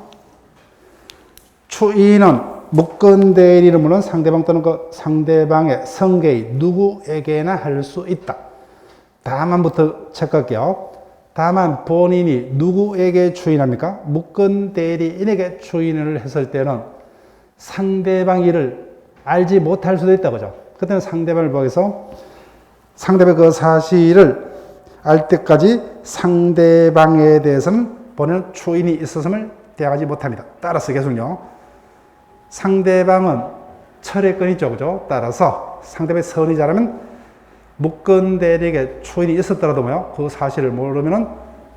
추인은 무건 대리를 물론 상대방 또는 그 상대방의 성계의 누구에게나 할 수 있다. 다만부터 체크할게요. 다만 본인이 누구에게 추인합니까? 무건 대리인에게 추인을 했을 때는 상대방 일을 알지 못할 수도 있다, 그죠? 그때는 상대방을 보고서 상대방의 그 사실을 알 때까지 상대방에 대해서는 본인은 추인이 있었음을 대항하지 못합니다. 따라서 계속요. 상대방은 철회권이 있죠, 그죠? 따라서 상대방의 선의자라면 무건 대리에게 추인이 있었더라도 뭐요? 그 사실을 모르면은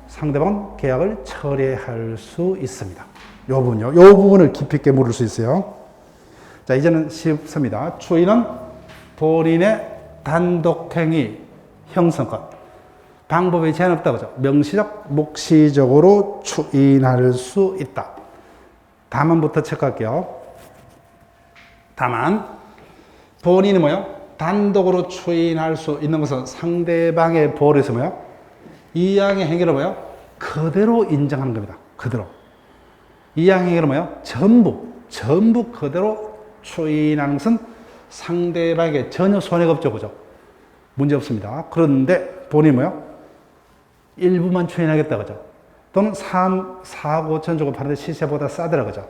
상대방은 계약을 철회할 수 있습니다. 요 부분요. 요 부분을 깊이 있게 물을 수 있어요. 자, 이제는 쉽습니다. 추인은 본인의 단독행위 형성권. 방법에 제한 없다, 그죠? 명시적, 묵시적으로 추인할 수 있다. 다만부터 체크할게요. 다만, 본인이 뭐요? 단독으로 추인할 수 있는 것은 상대방의 보호를 해서 뭐요? 이양의 행위를 뭐요? 그대로 인정하는 겁니다. 그대로. 이양 행위를 뭐요? 전부 그대로 추인하는 것은 상대방에게 전혀 손해가 없죠, 그죠? 문제 없습니다. 그런데 본인이 뭐요? 일부만 추인하겠다, 그죠? 또는 4억 5천 주고 파는데 시세보다 싸더라, 그죠?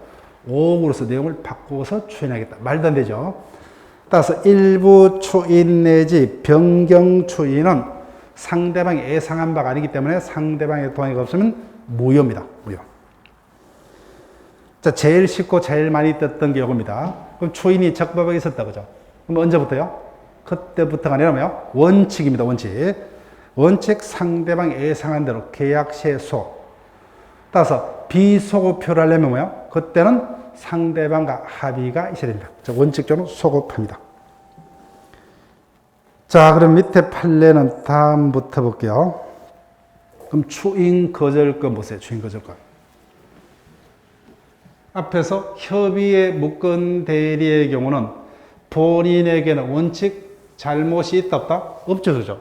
5억으로서 내용을 바꾸어서 추인하겠다. 말도 안 되죠? 따라서 일부 추인 내지 변경 추인은 상대방이 예상한 바가 아니기 때문에 상대방의 동의가 없으면 무효입니다. 무효. 자, 제일 쉽고 제일 많이 떴던 게 이겁니다. 그럼 초인이 적법하게 있었다, 그죠? 그럼 언제부터요? 그때부터가 아니라 뭐요? 원칙입니다, 원칙. 원칙 상대방이 예상한 대로 계약 시소. 따라서 비소급표를 하려면 뭐요? 그때는 상대방과 합의가 있어야 됩니다. 자, 원칙적으로 소급합니다. 자, 그럼 밑에 판례는 다음부터 볼게요. 그럼 추인 거절권 보세요. 추인 거절권. 앞에서 협의의 무권 대리의 경우는 본인에게는 원칙 잘못이 있다 없다? 없죠, 그죠?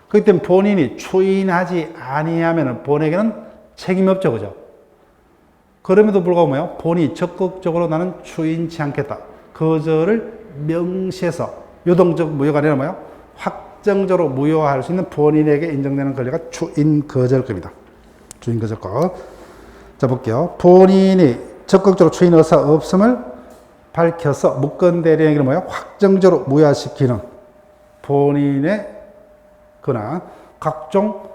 그렇기 때문에 본인이 추인하지 아니하면 본인에게는 책임이 없죠, 그죠? 그럼에도 불구하고 뭐요? 본인이 적극적으로 나는 추인치 않겠다. 거절을 명시해서 유동적 무효가 아니라 뭐요? 확정적으로 무효화할 수 있는 본인에게 인정되는 권리가 추인 거절권입니다. 추인 거절권. 자, 볼게요. 본인이 적극적으로 추인 의사 없음을 밝혀서 무권 대리에게는 뭐요? 확정적으로 무효화시키는 본인의 거나 각종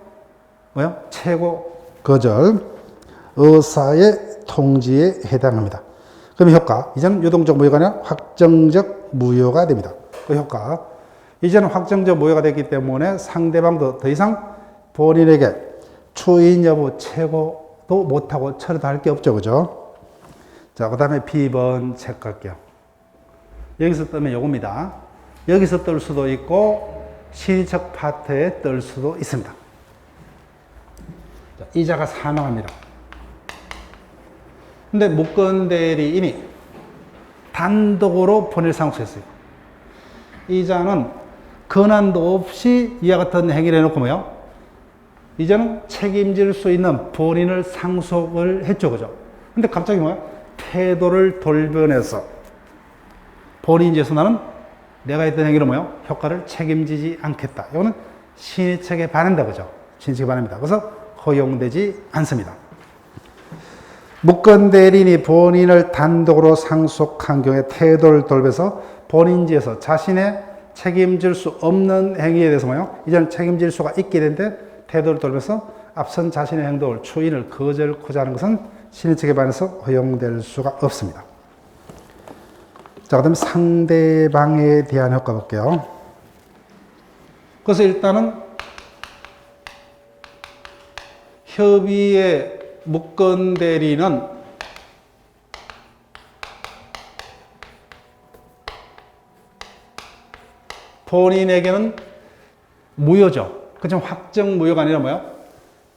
뭐요? 최고 거절 의사의 통지에 해당합니다. 그럼 효과, 이제는 유동적 무효가 아니라 확정적 무효가 됩니다. 그 효과, 이제는 확정적 무효가 됐기 때문에 상대방도 더 이상 본인에게 추인 여부 최고도 못하고 처리도 할 게 없죠, 그죠? 자, 그 다음에 B번 체크할게요. 여기서 뜨면 요겁니다. 여기서 뜰 수도 있고 신의적 파트에 뜰 수도 있습니다. 자, 이자가 사망합니다. 근데 무권 대리인이 단독으로 본인을 상속했어요. 이자는 권한도 없이 이와 같은 행위를 해놓고 뭐요? 이제는 책임질 수 있는 본인을 상속을 했죠, 그죠? 근데 갑자기 뭐야? 태도를 돌변해서 본인에서 나는 내가 했던 행위로 뭐요? 효과를 책임지지 않겠다. 이거는 신의책에 반한다, 그죠? 신의책에 반합니다. 그래서 허용되지 않습니다. 무권 대리인이 본인을 단독으로 상속한 경우에 태도를 돌변해서 본인지에서 자신의 책임질 수 없는 행위에 대해서 뭐요? 이제는 책임질 수가 있게 되는데 태도를 돌면서 앞선 자신의 행동을 추인을 거절코자 하는 것은 신의책에 반해서 허용될 수가 없습니다. 자, 그 다음에 상대방에 대한 효과 볼게요. 그래서 일단은 협의의 무권 대리는 본인에게는 무효죠. 그렇지만 확정 무효가 아니라 뭐요?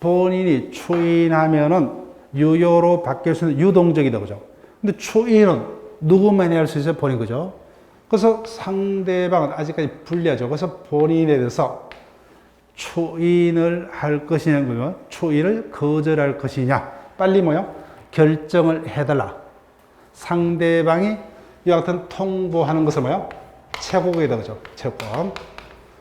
본인이 추인하면은 유효로 바뀔 수 있는 유동적이다, 그죠? 근데 추인은 누구만이 할 수 있어요? 본인, 그죠? 그래서 상대방은 아직까지 불리하죠. 그래서 본인에 대해서 추인을 할 것이냐, 추인을 거절할 것이냐, 빨리 뭐요? 결정을 해달라. 상대방이 이와 같은 통보하는 것을 뭐요? 채권이다, 그죠? 채권.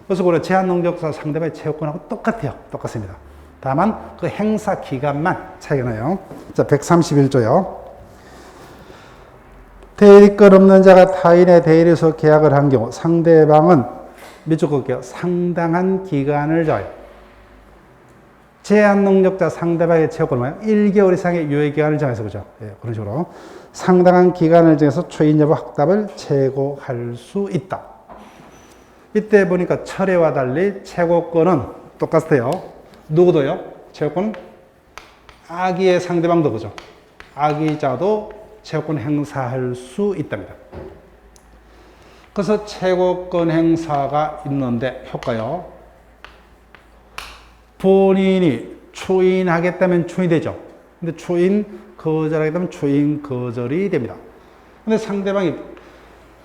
그래서 그래, 제한 능력자 상대방의 채권하고 똑같아요. 똑같습니다. 다만 그 행사 기간만 차이가 나요. 자, 131조요. 대리권 없는 자가 타인의 대리에서 계약을 한 경우 상대방은 밑줄 그을게요. 상당한 기간을 정해요. 제한 능력자 상대방의 채권은 뭐예요? 1개월 이상의 유예 기간을 정해서, 그죠? 예, 그런 식으로 상당한 기간을 정해서 추인 여부 확답을 최고할 수 있다. 이때 보니까 철회와 달리 최고권은 똑같아요. 누구도요? 최고권은 악의의 상대방도, 그죠? 악의자도 채권 행사할 수 있답니다. 그래서 최고권 행사가 있는데 효과요. 본인이 추인하겠다면 추인이 되죠. 근데 추인 거절하겠다면 추인 거절이 됩니다. 근데 상대방이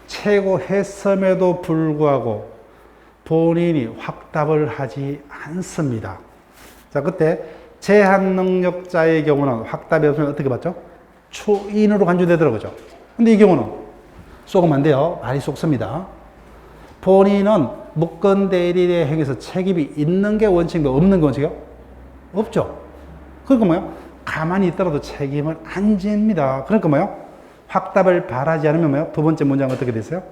최고했음에도 불구하고 본인이 확답을 하지 않습니다. 자, 그때 제한 능력자의 경우는 확답이 없으면 어떻게 받죠? 추인으로 간주되더라고요. 그죠? 근데 이 경우는 쏘면 안 돼요. 많이 쏘습니다. 본인은 무권 대리의 행위에서 책임이 있는 게 원칙인가 없는 게 원칙이요? 없죠. 그러니까 뭐요? 가만히 있더라도 책임을 안 집니다. 그러니까 뭐요? 확답을 바라지 않으면 뭐요? 두 번째 문장은 어떻게 됐어요?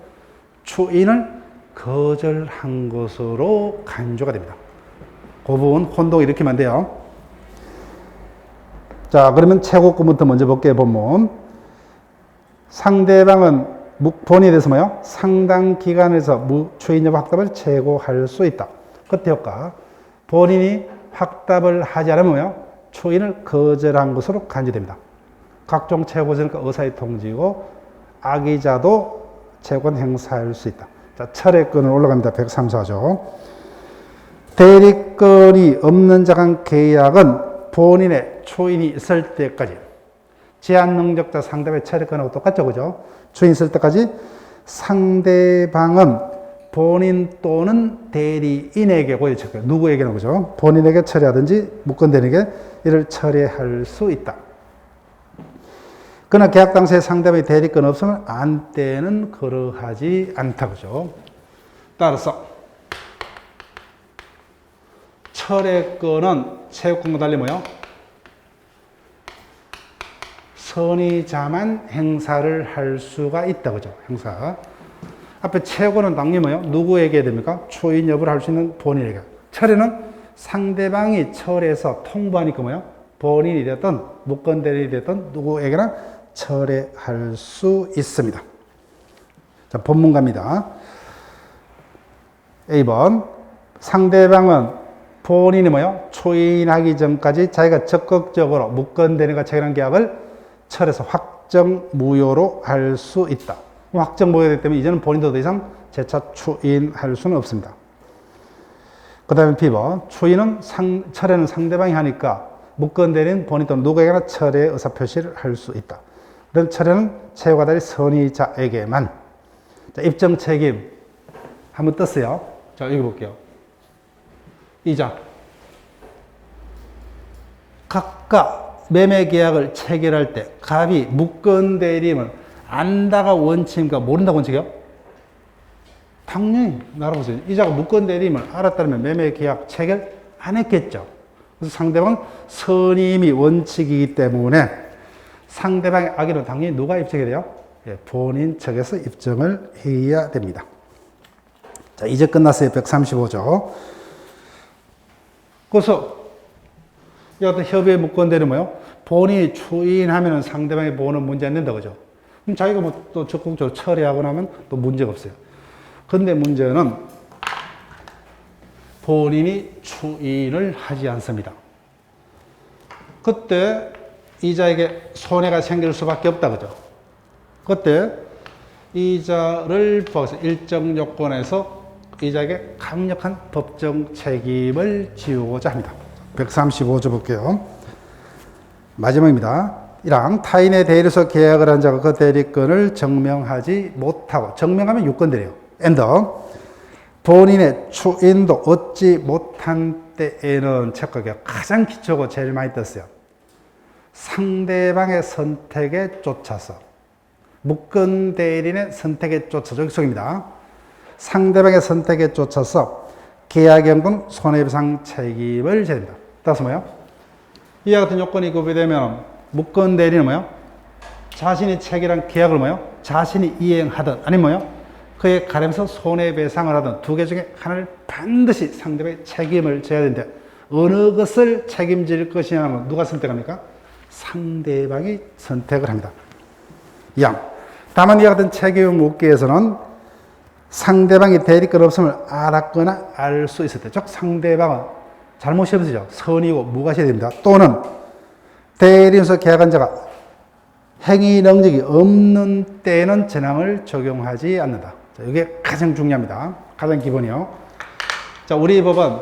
추인을 거절한 것으로 간주가 됩니다. 그 부분 혼동 일으키면 안 돼요. 자, 그러면 최고권부터 먼저 볼게요. 본문. 상대방은 본인에 대해서 뭐요? 상당 기간에서 추인 여부 확답을 최고할 수 있다. 그때 효과. 본인이 확답을 하지 않으면 뭐요? 추인을 거절한 것으로 간주됩니다. 각종 최고전과 의사의 통지고 악의자도 채권 행사할 수 있다. 자, 철회권은 올라갑니다. 134조. 대리권이 없는 자 간 계약은 본인의 초인이 있을 때까지, 제한 능력자 상대방의 철회권하고 똑같죠, 그죠? 초인이 있을 때까지 상대방은 본인 또는 대리인에게 고유처, 누구에게는 그죠? 본인에게 처리하든지 묶은 대리인에게 이를 처리할 수 있다. 그러나 계약 당시에 상대방의 대리권 없으면 안대는 그러하지 않다, 그죠? 따라서 철회권은 채권과 달리 뭐요? 선의자만 행사를 할 수가 있다, 그죠? 행사. 앞에 채권은 당연히 뭐요? 누구에게 됩니까? 초인 여부를 할 수 있는 본인에게. 철회는 상대방이 철회해서 통보하니까 뭐요? 본인이 됐든 묶은 대리인이 됐든 누구에게나 철회할 수 있습니다. 자, 본문 갑니다. A번. 상대방은 본인이 뭐요? 초인하기 전까지 자기가 적극적으로 묶은 대리인과 체결한 계약을 철회해서 확정 무효로 할 수 있다. 확정 무효되기 때문에 이제는 본인도 더 이상 재차 추인할 수는 없습니다. 그 다음에 B번. 추인은 철회는 상대방이 하니까 묶은 대리인 본인 또는 누구에게나 철회 의사표시를 할 수 있다. 그런 철회는 채무가 달리 선의자에게만. 자, 입증 책임 한번 떴어요. 자, 읽어볼게요. 이자. 각각 매매 계약을 체결할 때 갑이 묶은 대리인을 안다가 원칙인가 모른다가 원칙이요? 당연히 알아보세요. 이자가 묶은 대리인을 알았다면 매매 계약 체결 안 했겠죠. 그래서 상대방은 선임이 원칙이기 때문에 상대방의 악의는 당연히 누가 입증해야 돼요? 예, 본인 측에서 입증을 해야 됩니다. 자, 이제 끝났어요. 135조. 그래서 이 같은 협의에 묶은 대로 뭐요? 본인이 추인하면 상대방이 보는 문제 안 된다, 그죠? 그럼 자기가 뭐 또 적극적으로 처리하고 나면 또 문제가 없어요. 근데 문제는 본인이 추인을 하지 않습니다. 그때 이자에게 손해가 생길 수밖에 없다, 그죠? 그때 이자를 보고서 일정 요건에서 이자에게 강력한 법정 책임을 지우고자 합니다. 135조 볼게요. 마지막입니다. 1항 타인의 대리에서 계약을 한 자가 그 대리권을 증명하지 못하고, 증명하면 유권대리요. 엔더. 본인의 추인도 얻지 못한 때에는 책각이 가장 기초고 제일 많이 떴어요. 상대방의 선택에 쫓아서, 묶은 대리인의 선택에 쫓아서, 여기서입니다. 상대방의 선택에 쫓아서 계약형분 손해배상 책임을 져야 됩니다. 따라서 뭐요? 이와 같은 요건이 구비되면 묶은 대리는 뭐요? 자신이 체결한 계약을 뭐요? 자신이 이행하든 아니면 뭐요? 그에 가름해서 손해배상을 하든 두 개 중에 하나를 반드시 상대방의 책임을 져야 되는데 어느 것을 책임질 것이냐면 누가 선택합니까? 상대방이 선택을 합니다. 양. 다만 이와 같은 책임을 묻기 위해서는 상대방이 대리권 없음을 알았거나 알 수 있을 때, 즉 상대방은 잘못이 없으죠. 선이고 무과시해야 됩니다. 또는 대리인으로서 계약한 자가 행위 능력이 없는 때에는 전항을 적용하지 않는다. 자, 이게 가장 중요합니다. 가장 기본이요. 자, 우리 법은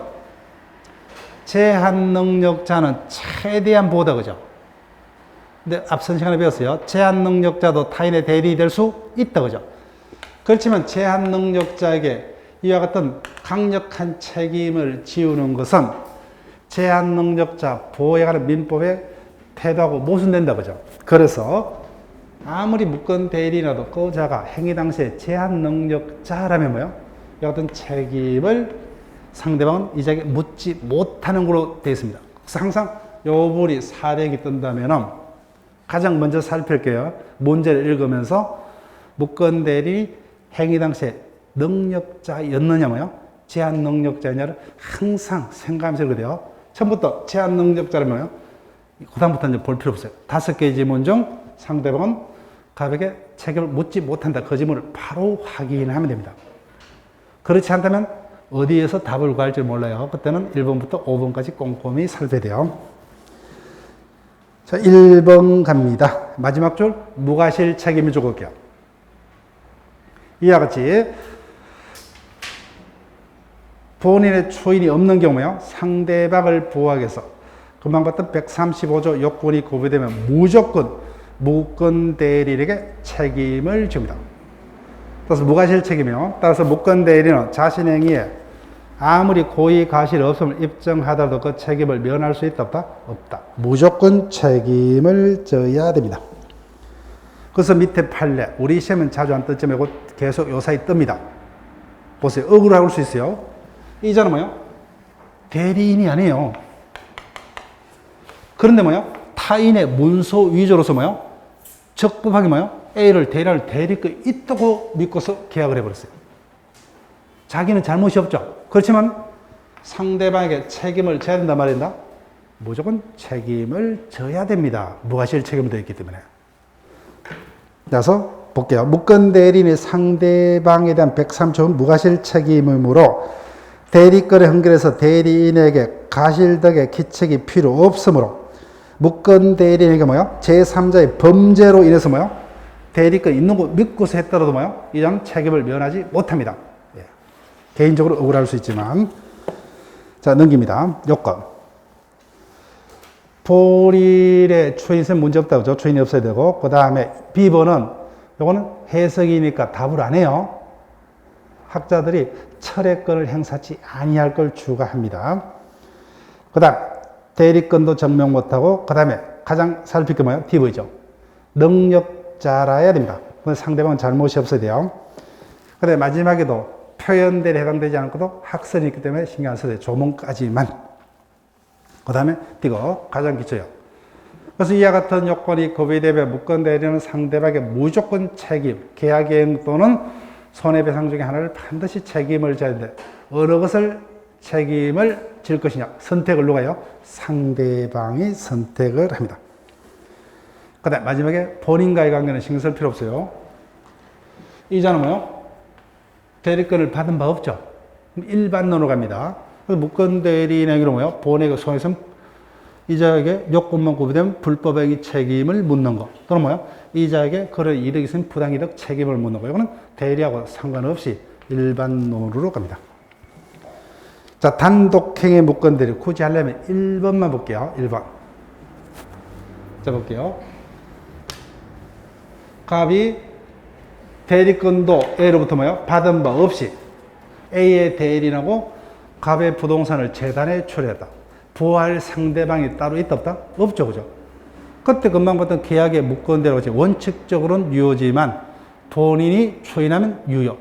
제한 능력자는 최대한 보호다, 그죠? 근데 앞선 시간에 배웠어요. 제한 능력자도 타인의 대리인이 될 수 있다, 그죠? 그렇지만 제한 능력자에게 이와 같은 강력한 책임을 지우는 것은 제한 능력자 보호에 관한 민법에 태도하고 모순된다, 그죠? 그래서 아무리 묶은 대리인이라도 그 자가 행위 당시에 제한 능력자라면 뭐요? 이와 같은 책임을 상대방은 이 자에게 묻지 못하는 걸로 되어 있습니다. 그래서 항상 요 부분이 사례기 뜬다면은 가장 먼저 살필게요. 문제를 읽으면서 묶은 대리인이 행위 당시에 능력자였느냐면요. 제한 능력자냐를 항상 생각하면서 그래요. 처음부터 제한 능력자라면요. 그다음부터 이제 볼 필요 없어요. 5개의 질문 중 상대방은 갑에게 책임을 묻지 못한다. 그 질문을 바로 확인하면 됩니다. 그렇지 않다면 어디에서 답을 구할지 몰라요. 그때는 1번부터 5번까지 꼼꼼히 살펴야 돼요. 자, 1번 갑니다. 마지막 줄 무과실 책임을 적을게요. 이와 같이 본인의 초인이 없는 경우에요. 상대방을 보호하기 위해서 금방 봤던 135조 요건이 고려되면 무조건 무권 대리인에게 책임을 집니다. 따라서 무과실 책임이요. 따라서 무권 대리인은 자신의 행위에 아무리 고의 과실이 없음을 입증하더라도 그 책임을 면할 수 있다 없다? 없다. 무조건 책임을 져야 됩니다. 그래서 밑에 판례, 우리 시험은 자주 안 떴지 말고 계속 요 사이 뜹니다. 보세요. 억울할 수 있어요. 이자는 뭐요? 대리인이 아니에요. 그런데 뭐요? 타인의 문서 위조로서 뭐요? 적법하게 뭐요? A를 대리할 대리권이 있다고 믿고서 계약을 해버렸어요. 자기는 잘못이 없죠. 그렇지만 상대방에게 책임을 져야 된단 말입니다. 무조건 책임을 져야 됩니다. 무과실 책임이 되어 있기 때문에. 그래서 볼게요. 무권 대리인이 상대방에 대한 103조는 무과실 책임이므로 대리권을 헌결해서 대리인에게 과실덕의 기책이 필요 없으므로 무권 대리인에게 뭐요? 제3자의 범죄로 인해서 뭐요? 대리권 있는 거 믿고서 했더라도 뭐요? 이전 책임을 면하지 못합니다. 예. 개인적으로 억울할 수 있지만. 자, 넘깁니다. 요건. 본인의 초인은 문제 없다고 그죠? 초인이 없어야 되고. 그 다음에 B번은 요거는 해석이니까 답을 안 해요. 학자들이 철회권을 행사치 아니할 걸 추가합니다. 그 다음 대리권도 증명 못하고 그 다음에 가장 살필 게 뭐예요? D번이죠. 능력자라야 됩니다. 상대방은 잘못이 없어야 돼요. 그 다음에 마지막에도 표현대에 해당되지 않고도 학설이 있기 때문에 신경 안 써도 돼요. 조문까지만. 그 다음에 D가 가장 기초예요. 그래서 이와 같은 요건이 고비되면 무권 대리인은 상대방에게 무조건 책임, 계약이행 또는 손해배상 중에 하나를 반드시 책임을 져야 되는데 어느 것을 책임을 질 것이냐. 선택을 누가요? 상대방이 선택을 합니다. 그 다음 마지막에 본인과의 관계는 신경 쓸 필요 없어요. 이자는 뭐요? 대리권을 받은 바 없죠. 일반론으로 갑니다. 그래서 무권 대리인에게는 뭐요? 본인의 손해배상 이자에게 요건만 구비되면 불법행위 책임을 묻는 것 또는 뭐요? 이자에게 그런 이득이 있으면 부당이득 책임을 묻는 거. 이거는 대리하고 상관없이 일반론으로 갑니다. 자, 단독행위 무권 대리 굳이 하려면 1번만 볼게요. 1번. 자, 볼게요. 갑이 대리권도 A로부터 뭐요? 받은 바 없이 A의 대리인하고 갑의 부동산을 재단에 처리했다. 부할 상대방이 따로 있다 없다? 없죠. 그죠? 그때 금방 봤던 계약의 무권대로 원칙적으로는 유효지만 본인이 초인하면 유효.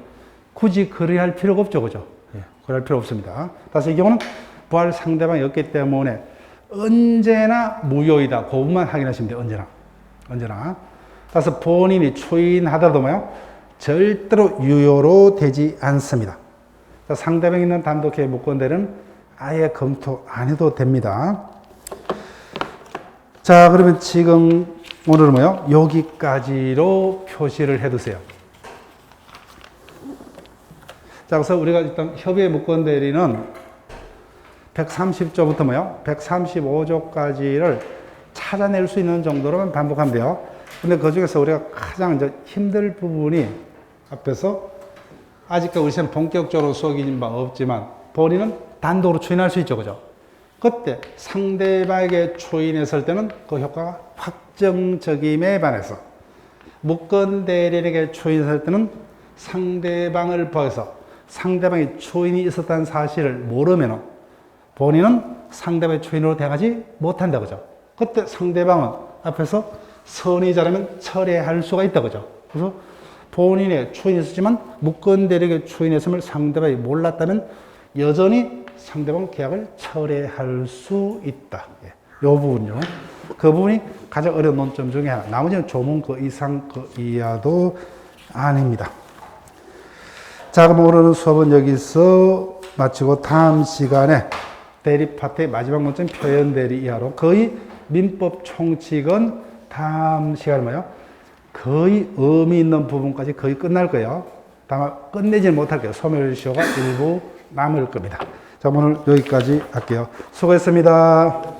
굳이 그리할 필요가 없죠. 그죠? 예, 그럴 필요 없습니다. 따라서 이 경우는 부할 상대방이 없기 때문에 언제나 무효이다. 그 부분만 확인하시면 돼요. 언제나. 따라서 본인이 초인하더라도 뭐요? 절대로 유효로 되지 않습니다. 상대방이 있는 단독계약 무권대리는 아예 검토 안 해도 됩니다. 자, 그러면 지금 오늘은 뭐요? 여기까지로 표시를 해두세요. 자, 그래서 우리가 일단 협의의 무권 대리는 130조부터 뭐요? 135조까지를 찾아낼 수 있는 정도로만 반복하면 돼요. 근데 그 중에서 우리가 가장 이제 힘들 부분이 앞에서 아직까지 우리 시험 본격적으로 수업인 바 없지만 본인은 단독으로 초인할 수 있죠. 그죠? 그때 상대방에게 초인했을 때는 그 효과가 확정적임에 반해서 무권 대리인에게 초인했을 때는 상대방을 보여서 상대방이 초인이 있었다는 사실을 모르면 본인은 상대방의 초인으로 대하지 못한다. 그죠? 그때 상대방은 앞에서 선의자라면 철회할 수가 있다. 그죠? 그래서 본인의 초인이 있었지만 무권 대리인에게 초인했음을 상대방이 몰랐다면 여전히 상대방 계약을 철회할 수 있다. 예. 이 부분요. 그 부분이 가장 어려운 논점 중에 하나. 나머지는 조문 그 이상 그 이하도 아닙니다. 자, 그럼 오늘 수업은 여기서 마치고 다음 시간에 대리 파트의 마지막 문제는 표현 대리 이하로 거의 민법 총칙은 다음 시간에 뭐요? 거의 의미 있는 부분까지 거의 끝날 거예요. 다만 끝내지는 못할 거예요. 소멸시효가 일부 남을 겁니다. 자, 오늘 여기까지 할게요. 수고했습니다.